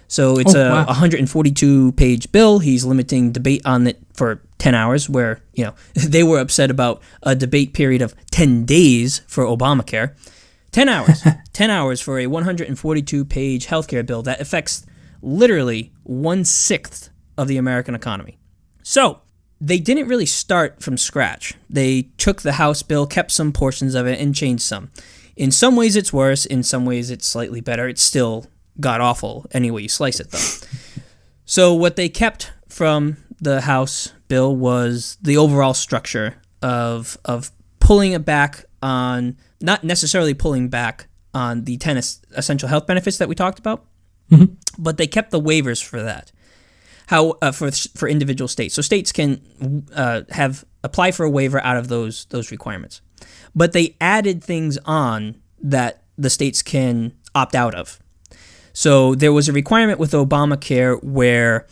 So it's a 142-page bill. He's limiting debate on it for 10 hours, where they were upset about a debate period of 10 days for Obamacare. 10 hours. 10 hours for a 142-page healthcare bill that affects literally 1/6 of the American economy. So they didn't really start from scratch. They took the House bill, kept some portions of it, and changed some. In some ways it's worse. In some ways it's slightly better. It's still god-awful any way you slice it, though. So what they kept from the House bill was the overall structure of pulling it back on, not necessarily pulling back on the 10 essential health benefits that we talked about, but they kept the waivers for that. How for individual states, so states can apply for a waiver out of those requirements, but they added things on that the states can opt out of. So there was a requirement with Obamacare where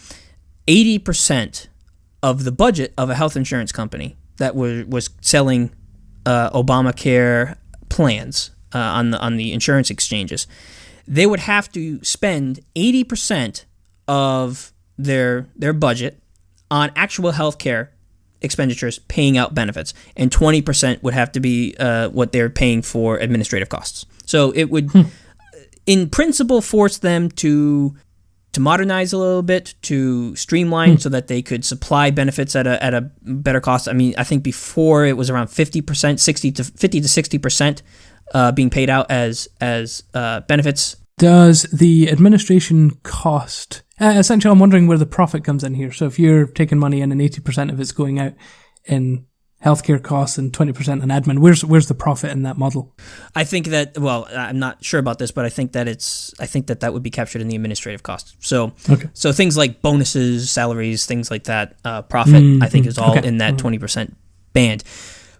80% of the budget of a health insurance company that was selling Obamacare plans on the insurance exchanges, they would have to spend 80% of their budget on actual healthcare expenditures paying out benefits, and 20% would have to be what they're paying for administrative costs. So it would, in principle, force them to modernize a little bit, to streamline so that they could supply benefits at a better cost. I mean, I think before it was around 50%, 50 to 60% being paid out as benefits. Does the administration cost... essentially, I'm wondering where the profit comes in here. So if you're taking money in and 80% of it's going out in healthcare costs and 20% in admin, where's the profit in that model? I think that, well, I'm not sure about this, but I think that would be captured in the administrative costs. So so things like bonuses, salaries, things like that, profit, I think is all in that 20% band.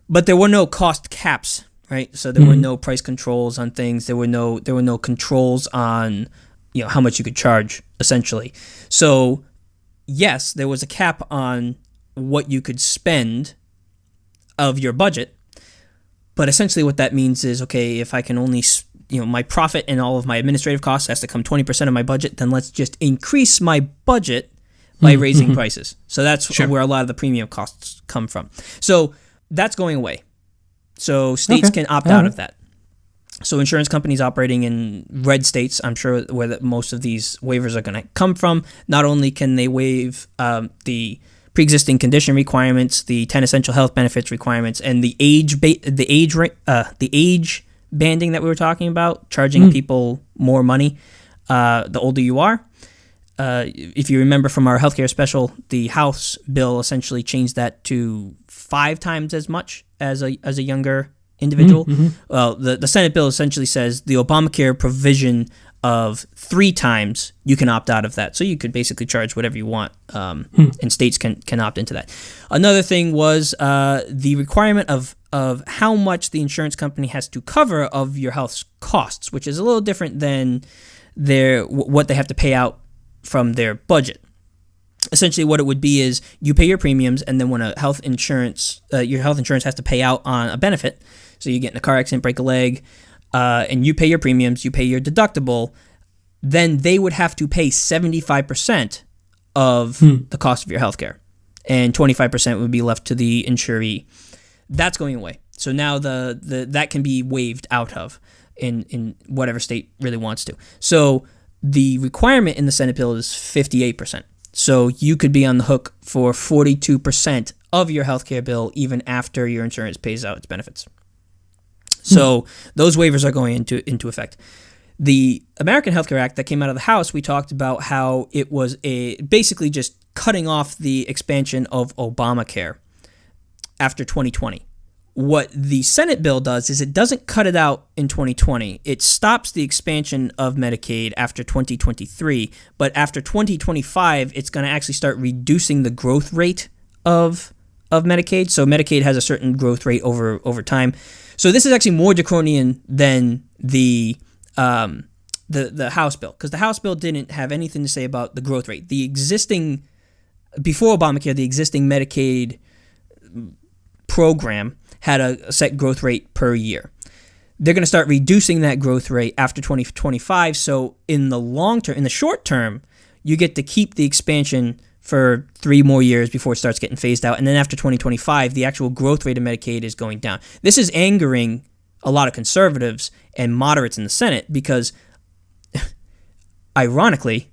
But there were no cost caps, right? So there were no price controls on things. There were no controls on how much you could charge, essentially. So yes, there was a cap on what you could spend of your budget, but essentially what that means is, okay, if I can only, my profit and all of my administrative costs has to come 20% of my budget, then let's just increase my budget by raising prices. So that's where a lot of the premium costs come from. So that's going away. So states can opt out of that. So insurance companies operating in red states, I'm sure where most of these waivers are going to come from, not only can they waive the pre-existing condition requirements, the 10 essential health benefits requirements, and the age banding that we were talking about, charging people more money the older you are. If you remember from our healthcare special, the House bill essentially changed that to 5 times as much as a younger individual. Well, the Senate bill essentially says the Obamacare provision of 3 times you can opt out of that. So you could basically charge whatever you want, and states can opt into that. Another thing was the requirement of how much the insurance company has to cover of your health costs, which is a little different than what they have to pay out from their budget. Essentially what it would be is you pay your premiums, and then when your health insurance has to pay out on a benefit, so you get in a car accident, break a leg, and you pay your premiums, you pay your deductible, then they would have to pay 75% of the cost of your healthcare, and 25% would be left to the insuree. That's going away. So now that can be waived out of in whatever state really wants to. So the requirement in the Senate bill is 58%. So you could be on the hook for 42% of your healthcare bill even after your insurance pays out its benefits. So those waivers are going into effect. The American Health Care Act that came out of the House, we talked about how it was basically just cutting off the expansion of Obamacare after 2020. What the Senate bill does is it doesn't cut it out in 2020. It stops the expansion of Medicaid after 2023, but after 2025, it's going to actually start reducing the growth rate of Medicaid. So Medicaid has a certain growth rate over time. So this is actually more draconian than the House bill, because the House bill didn't have anything to say about the growth rate. Before Obamacare, the existing Medicaid program had a set growth rate per year. They're going to start reducing that growth rate after 2025. So in the short term, you get to keep the expansion for 3 more years before it starts getting phased out. And then after 2025, the actual growth rate of Medicaid is going down. This is angering a lot of conservatives and moderates in the Senate because, ironically,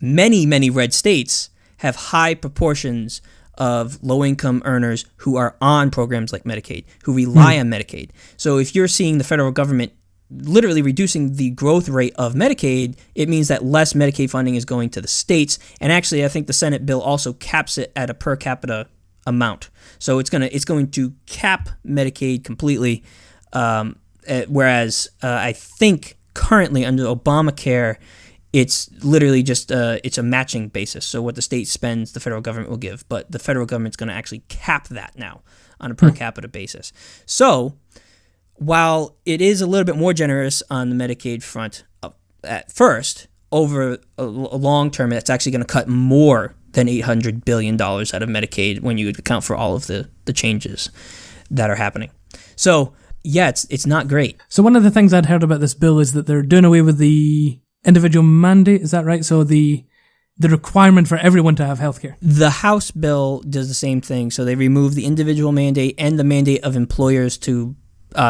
many, many red states have high proportions of low-income earners who are on programs like Medicaid, who rely on Medicaid. So if you're seeing the federal government literally reducing the growth rate of Medicaid, it means that less Medicaid funding is going to the states. And actually, I think the Senate bill also caps it at a per capita amount. So it's going to cap Medicaid completely, whereas I think currently under Obamacare, it's literally just it's a matching basis. So what the state spends, the federal government will give, but the federal government's going to actually cap that now on a per capita basis. So while it is a little bit more generous on the Medicaid front at first, over a long term, it's actually going to cut more than $800 billion out of Medicaid when you account for all of the changes that are happening. So yeah, it's not great. So one of the things I'd heard about this bill is that they're doing away with the individual mandate. Is that right? So the requirement for everyone to have healthcare. The House bill does the same thing. So they remove the individual mandate and the mandate of employers to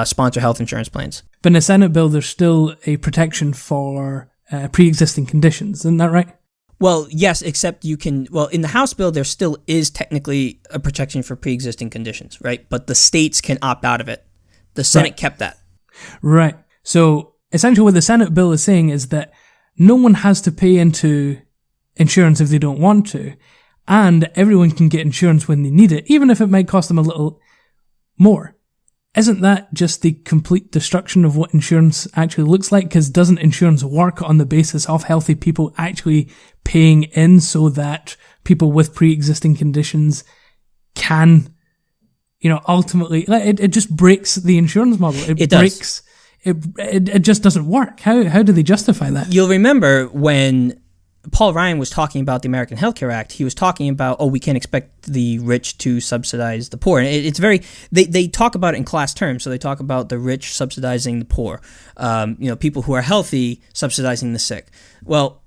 sponsor health insurance plans. But in the Senate bill, there's still a protection for pre-existing conditions. Isn't that right? Well, yes, except you can... Well, in the House bill, there still is technically a protection for pre-existing conditions, right? But the states can opt out of it. The Senate kept that. Right. So essentially what the Senate bill is saying is that no one has to pay into insurance if they don't want to, and everyone can get insurance when they need it, even if it might cost them a little more. Isn't that just the complete destruction of what insurance actually looks like? Because doesn't insurance work on the basis of healthy people actually paying in so that people with pre-existing conditions can, ultimately, it just breaks the insurance model. It breaks. It just doesn't work. How do they justify that? You'll remember when Paul Ryan was talking about the American Health Care Act, he was talking about, we can't expect the rich to subsidize the poor. And it's very, they talk about it in class terms. So they talk about the rich subsidizing the poor, people who are healthy subsidizing the sick. Well,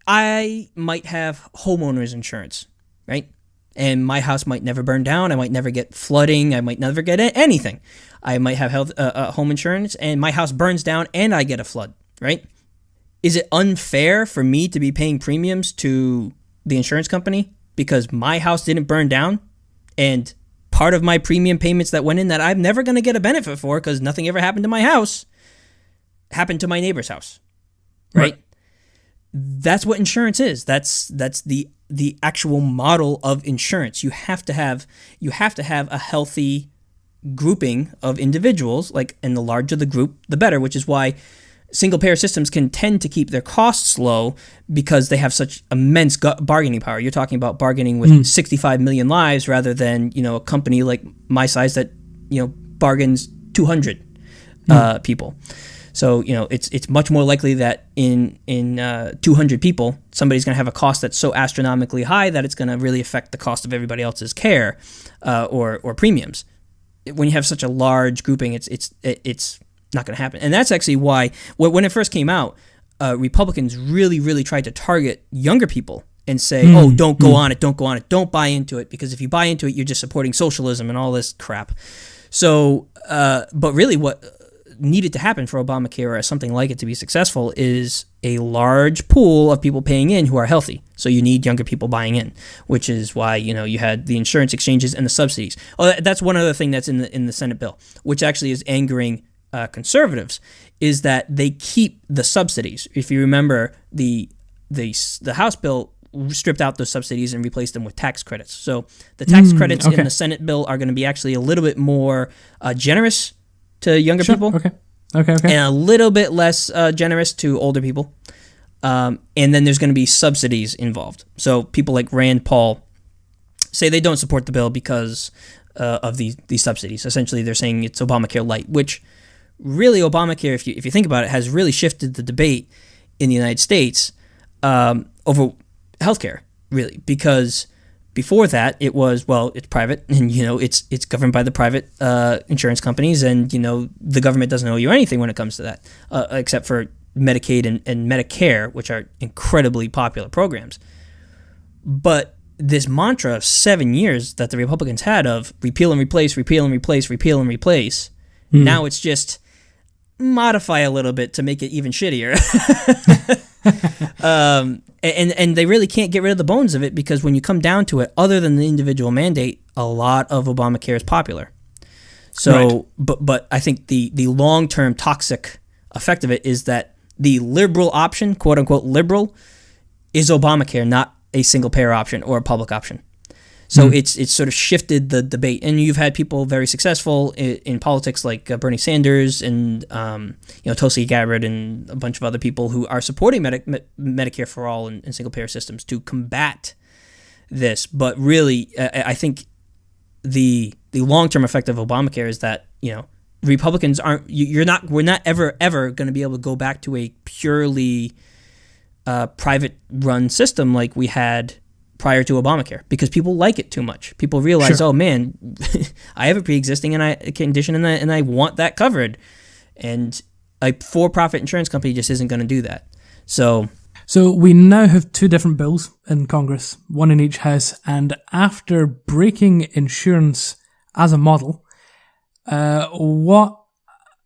I might have homeowners insurance, right? And my house might never burn down. I might never get flooding. I might never get anything. I might have home insurance and my house burns down and I get a flood, right? Is it unfair for me to be paying premiums to the insurance company because my house didn't burn down and part of my premium payments that went in that I'm never going to get a benefit for because nothing ever happened to my house happened to my neighbor's house, right? That's what insurance is. That's the actual model of insurance. You have to have a healthy grouping of individuals, and the larger the group, the better, which is why single-payer systems can tend to keep their costs low because they have such immense bargaining power. You're talking about bargaining with 65 million lives rather than, a company like my size that, bargains 200 people. So, it's much more likely that in 200 people, somebody's going to have a cost that's so astronomically high that it's going to really affect the cost of everybody else's care or premiums. When you have such a large grouping, it's not going to happen. And that's actually why, when it first came out, Republicans really, really tried to target younger people and say, don't go on it, don't buy into it, because if you buy into it, you're just supporting socialism and all this crap. So, but really what needed to happen for Obamacare or something like it to be successful is a large pool of people paying in who are healthy. So you need younger people buying in, which is why, you had the insurance exchanges and the subsidies. Oh, that's one other thing that's in the Senate bill, which actually is angering conservatives, is that they keep the subsidies. If you remember, the House bill stripped out those subsidies and replaced them with tax credits. So the tax credits in the Senate bill are going to be actually a little bit more generous to younger people. Okay. And a little bit less generous to older people. And then there's going to be subsidies involved. So people like Rand Paul say they don't support the bill because of these subsidies. Essentially, they're saying it's Obamacare light, which really Obamacare, if you think about it, has really shifted the debate in the United States over healthcare, really, because before that it was, it's private and it's governed by the private insurance companies, and the government doesn't owe you anything when it comes to that, except for Medicaid and Medicare, which are incredibly popular programs. But this mantra of 7 years that the Republicans had of repeal and replace, repeal and replace, repeal and replace, now it's just modify a little bit to make it even shittier. And they really can't get rid of the bones of it, because when you come down to it, other than the individual mandate, a lot of Obamacare is popular. So, but I think the long-term toxic effect of it is that the liberal option, quote unquote liberal, is Obamacare, not a single-payer option or a public option. So it's sort of shifted the debate, and you've had people very successful in politics like Bernie Sanders and Tulsi Gabbard and a bunch of other people who are supporting Medicare for all and single payer systems to combat this. But really, I think the long term effect of Obamacare is that Republicans we're not ever going to be able to go back to a purely private run system like we had prior to Obamacare, because people like it too much. People realize, oh man, I have a pre-existing condition and I want that covered, and a for-profit insurance company just isn't going to do that. So we now have two different bills in Congress, one in each house, and after breaking insurance as a model, what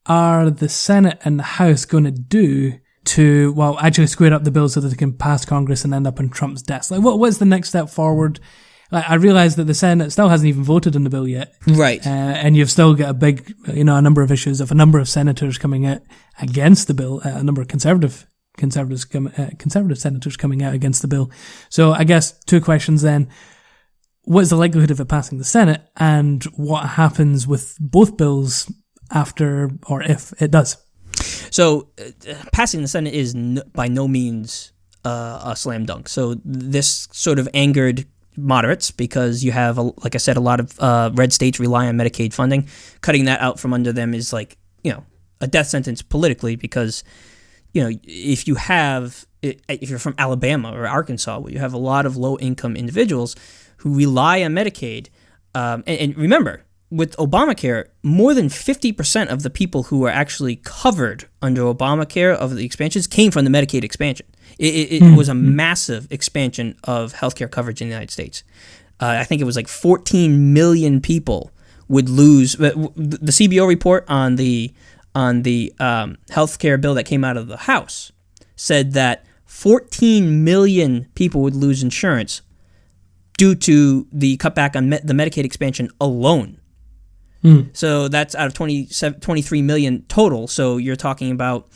are the Senate and the House going to do to, actually square up the bill so that they can pass Congress and end up on Trump's desk? Like, what's the next step forward? I realize that the Senate still hasn't even voted on the bill yet. Right. And you've still got a big, a number of issues of a number of senators coming out against the bill, a number of conservative senators coming out against the bill. So I guess two questions then. What's the likelihood of it passing the Senate, and what happens with both bills after or if it does? So passing the Senate is by no means a slam dunk. So this sort of angered moderates because you have, like I said, a lot of red states rely on Medicaid funding. Cutting that out from under them is like, a death sentence politically, because, if you're from Alabama or Arkansas, where you have a lot of low-income individuals who rely on Medicaid, and remember, with Obamacare, more than 50% of the people who are actually covered under Obamacare of the expansions came from the Medicaid expansion. It was a massive expansion of healthcare coverage in the United States. I think it was like 14 million people would lose. The CBO report on the healthcare bill that came out of the House said that 14 million people would lose insurance due to the cutback on the Medicaid expansion alone. So that's out of 23 million total. So you're talking about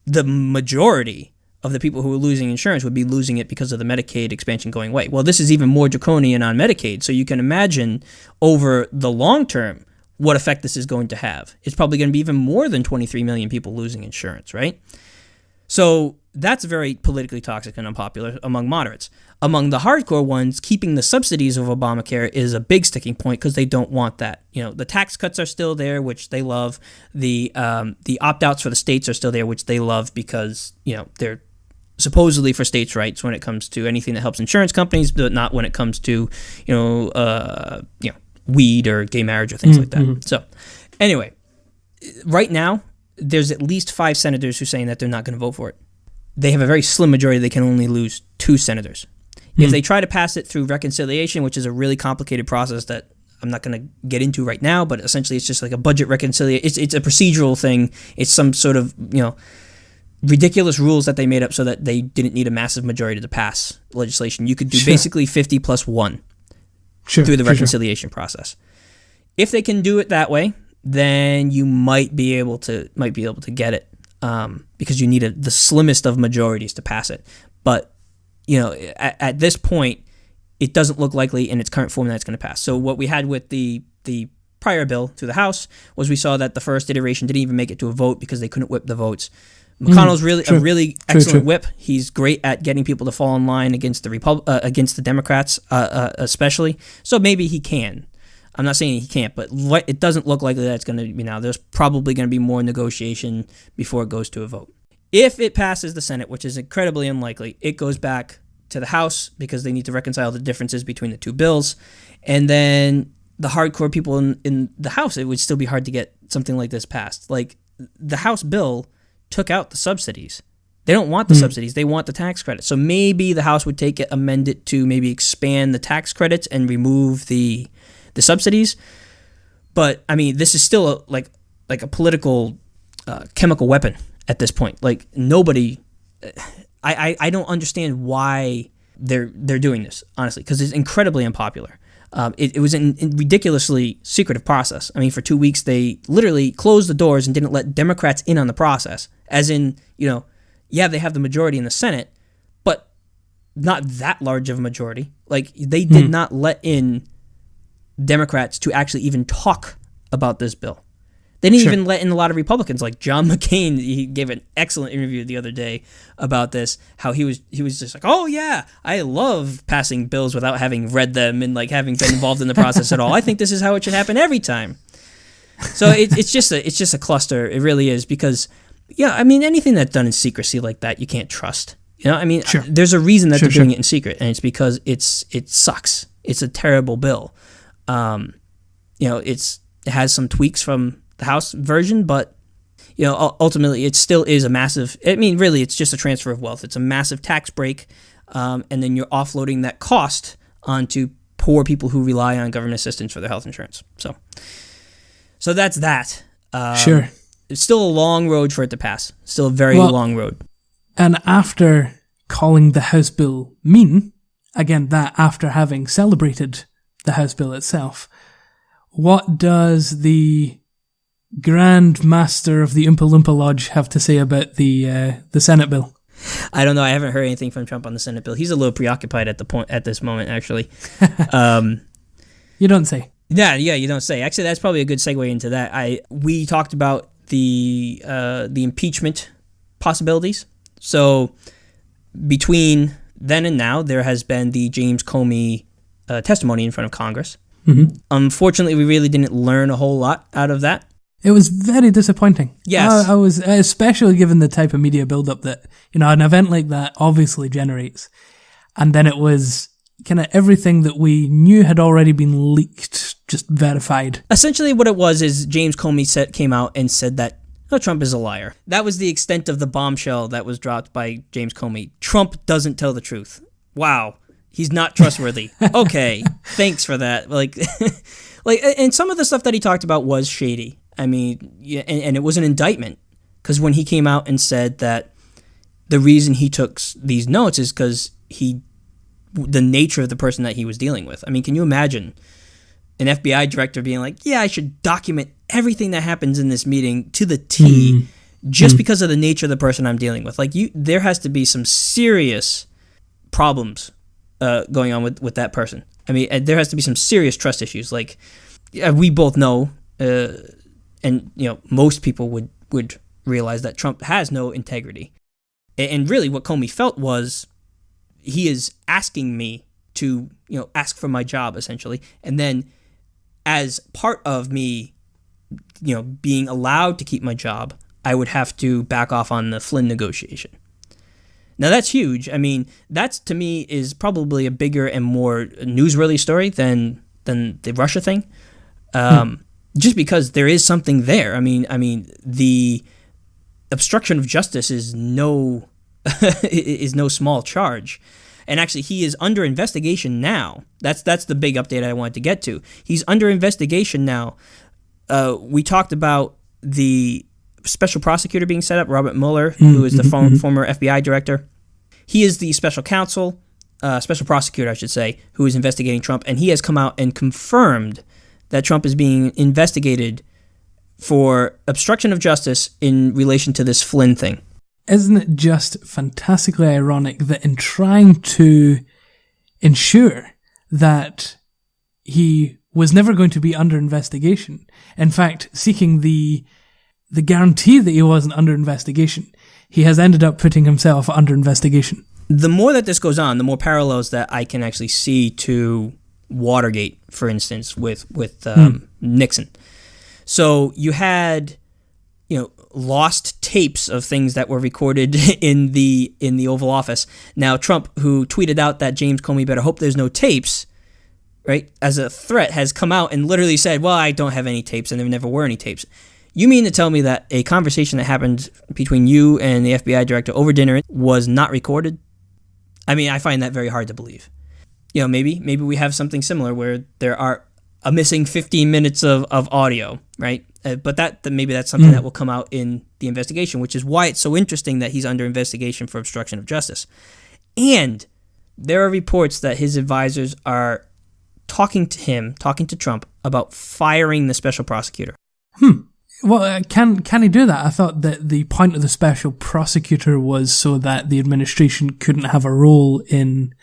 the majority of the people who are losing insurance would be losing it because of the Medicaid expansion going away. Well, this is even more draconian on Medicaid. So you can imagine over the long term what effect this is going to have. It's probably going to be even more than 23 million people losing insurance, right? So that's very politically toxic and unpopular among moderates. Among the hardcore ones, keeping the subsidies of Obamacare is a big sticking point because they don't want that. The tax cuts are still there, which they love. The opt-outs for the states are still there, which they love because, they're supposedly for states' rights when it comes to anything that helps insurance companies, but not when it comes to, weed or gay marriage or things like that. So anyway, right now, there's at least 5 senators who are saying that they're not going to vote for it. They have a very slim majority. They can only lose 2 senators. If they try to pass it through reconciliation, which is a really complicated process that I'm not going to get into right now, but essentially it's just like a budget reconciliation. It's a procedural thing. It's some sort of, ridiculous rules that they made up so that they didn't need a massive majority to pass legislation. You could do basically 50 plus 1 through the reconciliation process. If they can do it that way, then you might be able to get it because you need the slimmest of majorities to pass it. But at this point, it doesn't look likely in its current form that it's going to pass. So what we had with the prior bill through the House was we saw that the first iteration didn't even make it to a vote because they couldn't whip the votes. McConnell's a really excellent whip. He's great at getting people to fall in line against the Democrats, especially. So maybe he can. I'm not saying he can't, but it doesn't look likely that it's going to be now. There's probably going to be more negotiation before it goes to a vote. If it passes the Senate, which is incredibly unlikely, it goes back to the House because they need to reconcile the differences between the two bills. And then the hardcore people in the House, it would still be hard to get something like this passed. Like, the House bill took out the subsidies. They don't want the subsidies. They want the tax credits. So maybe the House would amend it to maybe expand the tax credits and remove the subsidies. But, I mean, this is still like a political chemical weapon at this point. Like, nobody... I don't understand why they're doing this, honestly, because it's incredibly unpopular. It was a ridiculously secretive process. I mean, for 2 weeks, they literally closed the doors and didn't let Democrats in on the process. As in, they have the majority in the Senate, but not that large of a majority. Like, they did not let in Democrats to actually even talk about this bill. They didn't even let in a lot of Republicans, like John McCain. He gave an excellent interview the other day about this, how he was just like, oh yeah, I love passing bills without having read them and like having been involved in the process at all. I think this is how it should happen every time. So it's just a cluster. It really is, because I mean, anything that's done in secrecy like that, you can't trust. I mean, there's a reason that they're doing it in secret, and it's because it sucks. It's a terrible bill. It has some tweaks from the House version, but ultimately it still is a massive. I mean, really, it's just a transfer of wealth. It's a massive tax break, and then you're offloading that cost onto poor people who rely on government assistance for their health insurance. So that's that. It's still a long road for it to pass. Still a very long road. And after calling the House bill mean, again, that after having celebrated the House bill itself, what does the Grand Master of the Oompa Loompa Lodge have to say about the Senate bill? I don't know. I haven't heard anything from Trump on the Senate bill. He's a little preoccupied at this moment, actually. You don't say. Yeah, you don't say. Actually, that's probably a good segue into that. We talked about the impeachment possibilities. So between then and now, there has been the James Comey testimony in front of Congress. Mm-hmm. Unfortunately, we really didn't learn a whole lot out of that. It was very disappointing. Yes. I was, especially given the type of media build-up that, an event like that obviously generates. And then it was kind of everything that we knew had already been leaked, just verified. Essentially what it was is James Comey came out and said that Trump is a liar. That was the extent of the bombshell that was dropped by James Comey. Trump doesn't tell the truth. Wow. He's not trustworthy. Okay. Thanks for that. And some of the stuff that he talked about was shady. I mean, and it was an indictment, because when he came out and said that the reason he took these notes is because the nature of the person that he was dealing with. I mean, can you imagine an FBI director being like, yeah, I should document everything that happens in this meeting to the T just because of the nature of the person I'm dealing with? There has to be some serious problems going on with that person. I mean, there has to be some serious trust issues. We both know, and most people would realize that Trump has no integrity. And really what Comey felt was, he is asking me to, ask for my job, essentially. And then as part of me, being allowed to keep my job, I would have to back off on the Flynn negotiation. Now, that's huge. I mean, that to me is probably a bigger and more newsworthy story than the Russia thing. Just because there is something there. I mean, the obstruction of justice is no small charge. And actually, he is under investigation now. That's the big update I wanted to get to. He's under investigation now. We talked about the special prosecutor being set up, Robert Mueller, who is the former FBI director. He is the special counsel, special prosecutor, I should say, who is investigating Trump. And he has come out and confirmed that Trump is being investigated for obstruction of justice in relation to this Flynn thing. Isn't it just fantastically ironic that in trying to ensure that he was never going to be under investigation, in fact, seeking the guarantee that he wasn't under investigation, he has ended up putting himself under investigation? The more that this goes on, the more parallels that I can actually see to Watergate, for instance, with Nixon. So you had, lost tapes of things that were recorded in the Oval Office. Now, Trump, who tweeted out that James Comey better hope there's no tapes, right, as a threat, has come out and literally said, well, I don't have any tapes and there never were any tapes. You mean to tell me that a conversation that happened between you and the FBI director over dinner was not recorded? I mean, I find that very hard to believe. Maybe we have something similar where there are a missing 15 minutes of audio, right? But maybe that's something that will come out in the investigation, which is why it's so interesting that he's under investigation for obstruction of justice. And there are reports that his advisors are talking to Trump, about firing the special prosecutor. Well, can he do that? I thought that the point of the special prosecutor was so that the administration couldn't have a role in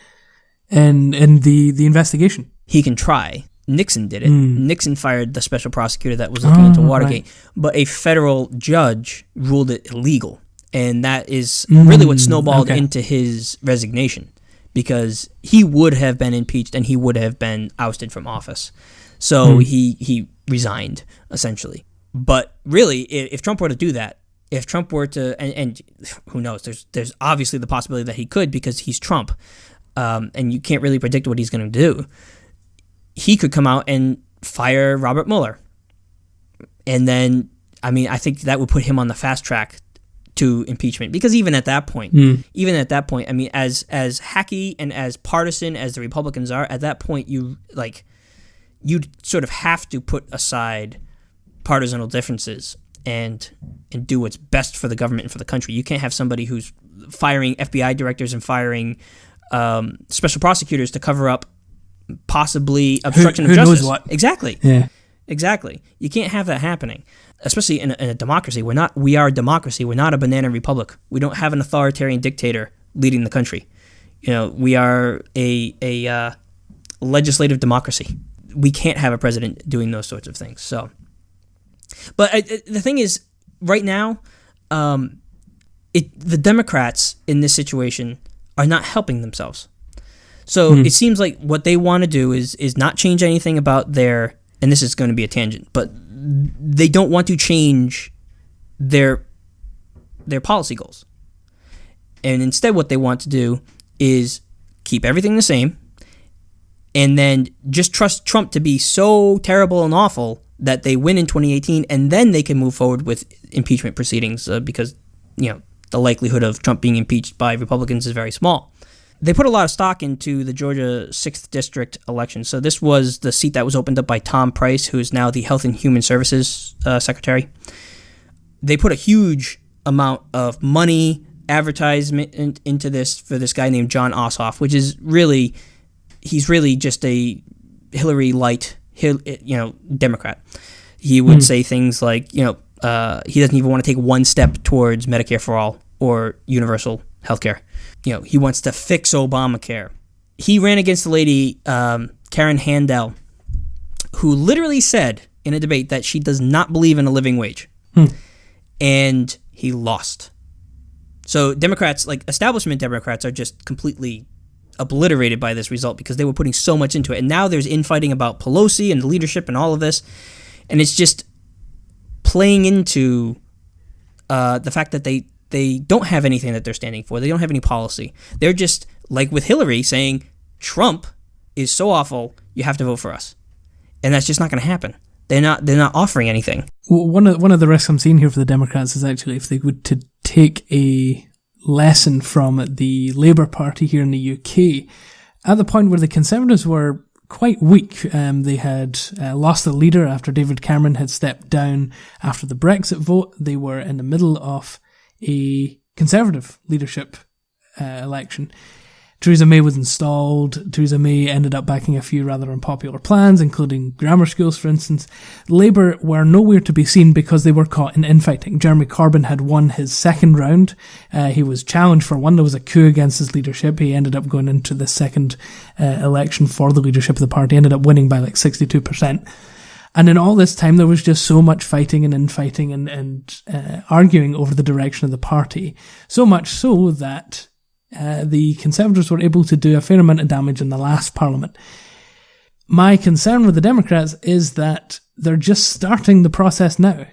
the investigation. He can try. Nixon did it. Nixon fired the special prosecutor that was looking into Watergate, but a federal judge ruled it illegal. And that is really what snowballed into his resignation, because he would have been impeached and he would have been ousted from office. So he resigned, essentially. But really, if Trump were to do that, if Trump were to, and who knows, there's obviously the possibility that he could, because he's Trump, and you can't really predict what he's going to do. He could come out and fire Robert Mueller. And then, I mean, I think that would put him on the fast track to impeachment, because even at that point, I mean, as hacky and as partisan as the Republicans are, at that point, you sort of have to put aside partisanal differences and do what's best for the government and for the country. You can't have somebody who's firing FBI directors and firing special prosecutors to cover up possibly obstruction of justice. Knows what? Exactly. Yeah. Exactly. You can't have that happening, especially in a democracy. We are a democracy. We're not a banana republic. We don't have an authoritarian dictator leading the country. We are a legislative democracy. We can't have a president doing those sorts of things. So, but the thing is, right now, the Democrats in this situation are not helping themselves. So it seems like what they want to do is not change anything about their, and this is going to be a tangent, but they don't want to change their policy goals. And instead what they want to do is keep everything the same and then just trust Trump to be so terrible and awful that they win in 2018, and then they can move forward with impeachment proceedings because, the likelihood of Trump being impeached by Republicans is very small. They put a lot of stock into the Georgia 6th District election. So this was the seat that was opened up by Tom Price, who is now the Health and Human Services Secretary. They put a huge amount of money, advertisement into this for this guy named John Ossoff, which is he's really just a Hillary light, Democrat. He would say things like, he doesn't even want to take one step towards Medicare for all or universal health care. He wants to fix Obamacare. He ran against the lady, Karen Handel, who literally said in a debate that she does not believe in a living wage. And he lost. So Democrats, like establishment Democrats, are just completely obliterated by this result because they were putting so much into it. And now there's infighting about Pelosi and the leadership and all of this. And it's just playing into the fact that they don't have anything that they're standing for. They don't have any policy. They're just, like with Hillary, saying, Trump is so awful, you have to vote for us. And that's just not going to happen. They're not offering anything. One of the risks I'm seeing here for the Democrats is actually if they would to take a lesson from the Labour Party here in the UK, at the point where the Conservatives were quite weak. They had lost the leader after David Cameron had stepped down after the Brexit vote. They were in the middle of a Conservative leadership election. Theresa May was installed. Theresa May ended up backing a few rather unpopular plans, including grammar schools, for instance. Labour were nowhere to be seen because they were caught in infighting. Jeremy Corbyn had won his second round. He was challenged for one. There was a coup against his leadership. He ended up going into the second election for the leadership of the party, ended up winning by like 62%. And in all this time, there was just so much fighting and infighting and arguing over the direction of the party. So much so that the Conservatives were able to do a fair amount of damage in the last Parliament. My concern with the Democrats is that they're just starting the process now.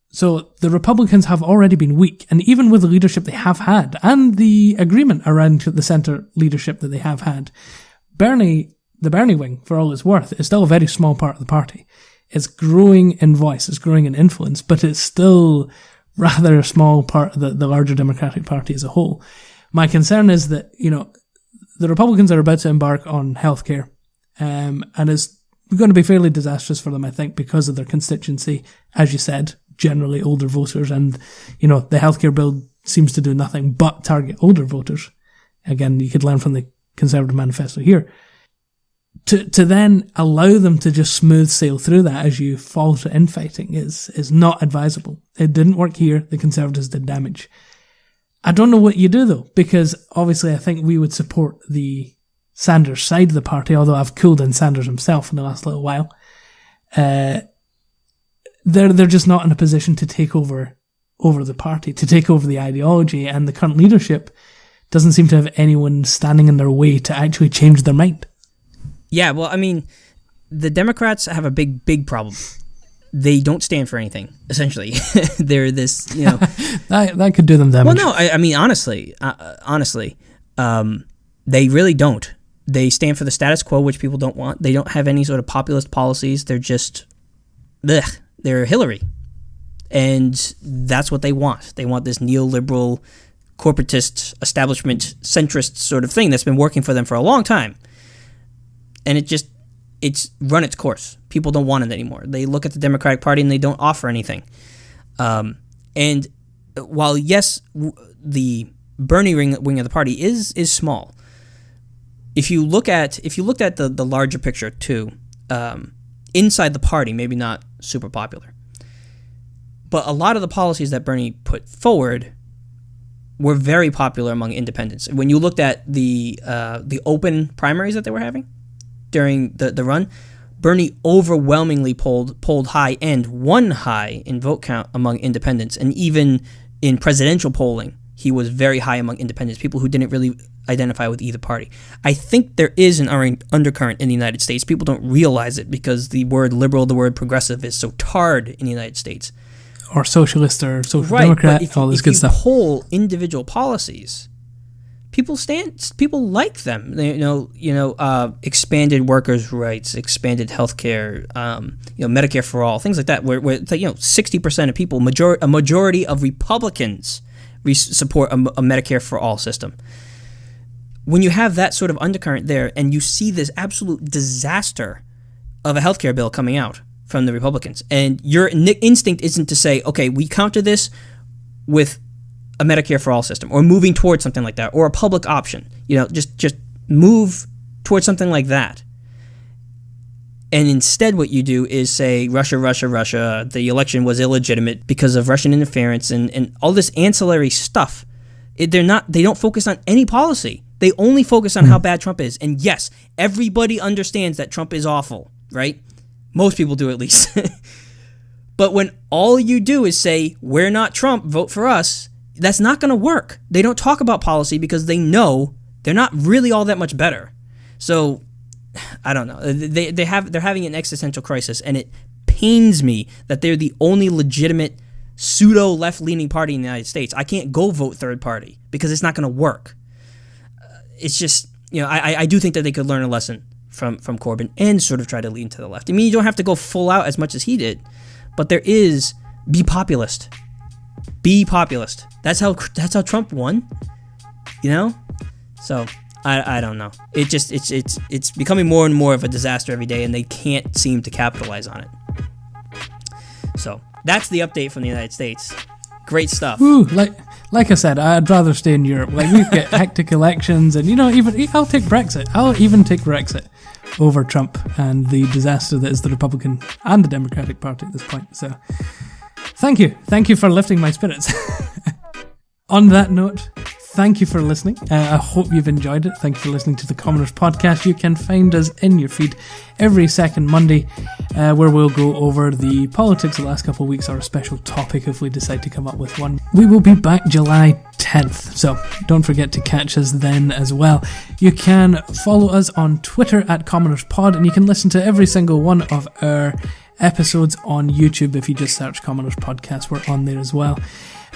So the Republicans have already been weak, and even with the leadership they have had, and the agreement around the centre leadership that they have had, the Bernie wing, for all it's worth, is still a very small part of the party. It's growing in voice, it's growing in influence, but it's still rather a small part of the larger Democratic Party as a whole. My concern is that, the Republicans are about to embark on healthcare, and it's going to be fairly disastrous for them, I think, because of their constituency, as you said, generally older voters, and, the healthcare bill seems to do nothing but target older voters. Again, you could learn from the Conservative manifesto here. to then allow them to just smooth sail through that as you fall to infighting is not advisable. It didn't work here. The Conservatives did damage. I don't know what you do though, because obviously I think we would support the Sanders side of the party, although I've cooled in Sanders himself in the last little while. They're just not in a position to take over the party, to take over the ideology, and the current leadership doesn't seem to have anyone standing in their way to actually change their mind. Yeah, well, I mean, the Democrats have a big problem. They don't stand for anything, essentially. They're this, that could do them damage. Well, no, I mean, honestly, they really don't. They stand for the status quo, which people don't want. They don't have any sort of populist policies. They're just, they're Hillary. And that's what they want. They want this neoliberal, corporatist, establishment, centrist sort of thing that's been working for them for a long time. And it's run its course. People don't want it anymore. They look at the Democratic Party and they don't offer anything. And while, yes, the Bernie wing of the party is small, if you looked at the larger picture too, inside the party, maybe not super popular, but a lot of the policies that Bernie put forward were very popular among independents. When you looked at the open primaries that they were having during the run, Bernie overwhelmingly polled high and won high in vote count among independents. And even in presidential polling, he was very high among independents, people who didn't really identify with either party. I think there is an undercurrent in the United States. People don't realize it because the word liberal, the word progressive is so tarred in the United States. Or socialist or social democrat, all this good stuff. If you poll individual policies, people like them. Expanded workers' rights, expanded healthcare, Medicare for all, things like that. Where 60% of people, a majority of Republicans support a Medicare for all system. When you have that sort of undercurrent there, and you see this absolute disaster of a healthcare bill coming out from the Republicans, and your instinct isn't to say, okay, we counter this with a Medicare for all system, or moving towards something like that, or a public option. Just move towards something like that. And instead what you do is say, Russia, the election was illegitimate because of Russian interference and all this ancillary stuff. They don't focus on any policy. They only focus on how bad Trump is. And yes, everybody understands that Trump is awful, right? Most people do, at least. But when all you do is say, we're not Trump, vote for us, that's not going to work. They don't talk about policy because they know they're not really all that much better. So, I don't know. They're having an existential crisis, and it pains me that they're the only legitimate pseudo left-leaning party in the United States. I can't go vote third party because it's not going to work. It's just, I do think that they could learn a lesson from Corbyn and sort of try to lean to the left. I mean, you don't have to go full out as much as he did, but there is be populist. Be populist. That's how Trump won. So I don't know. It's becoming more and more of a disaster every day, and they can't seem to capitalize on it. So that's the update from the United States. Great stuff. Woo, like I said, I'd rather stay in Europe. Like, we've got hectic elections, and even I'll take Brexit. I'll even take Brexit over Trump and the disaster that is the Republican and the Democratic Party at this point. So, thank you for lifting my spirits. On that note, thank you for listening. I hope you've enjoyed it. Thank you for listening to the Commoners Podcast. You can find us in your feed every second Monday, where we'll go over the politics of the last couple of weeks, or a special topic if we decide to come up with one. We will be back July 10th, so don't forget to catch us then as well. You can follow us on Twitter at CommonersPod, and you can listen to every single one of our episodes on YouTube. If you just search Commoners Podcast, we're on there as well.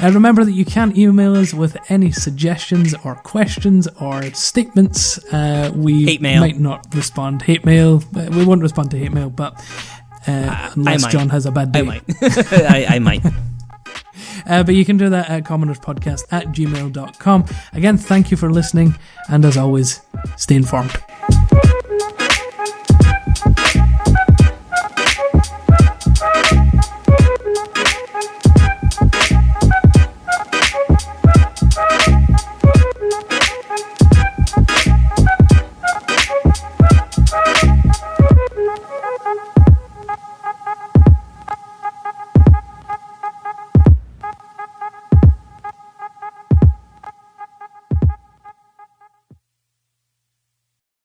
Remember that you can email us with any suggestions or questions or statements. We hate mail. Might not respond. Hate mail. We won't respond to hate mail, but unless John has a bad day. I might. I might. But you can do that at commonerspodcast@gmail.com. Again, thank you for listening, and as always, stay informed.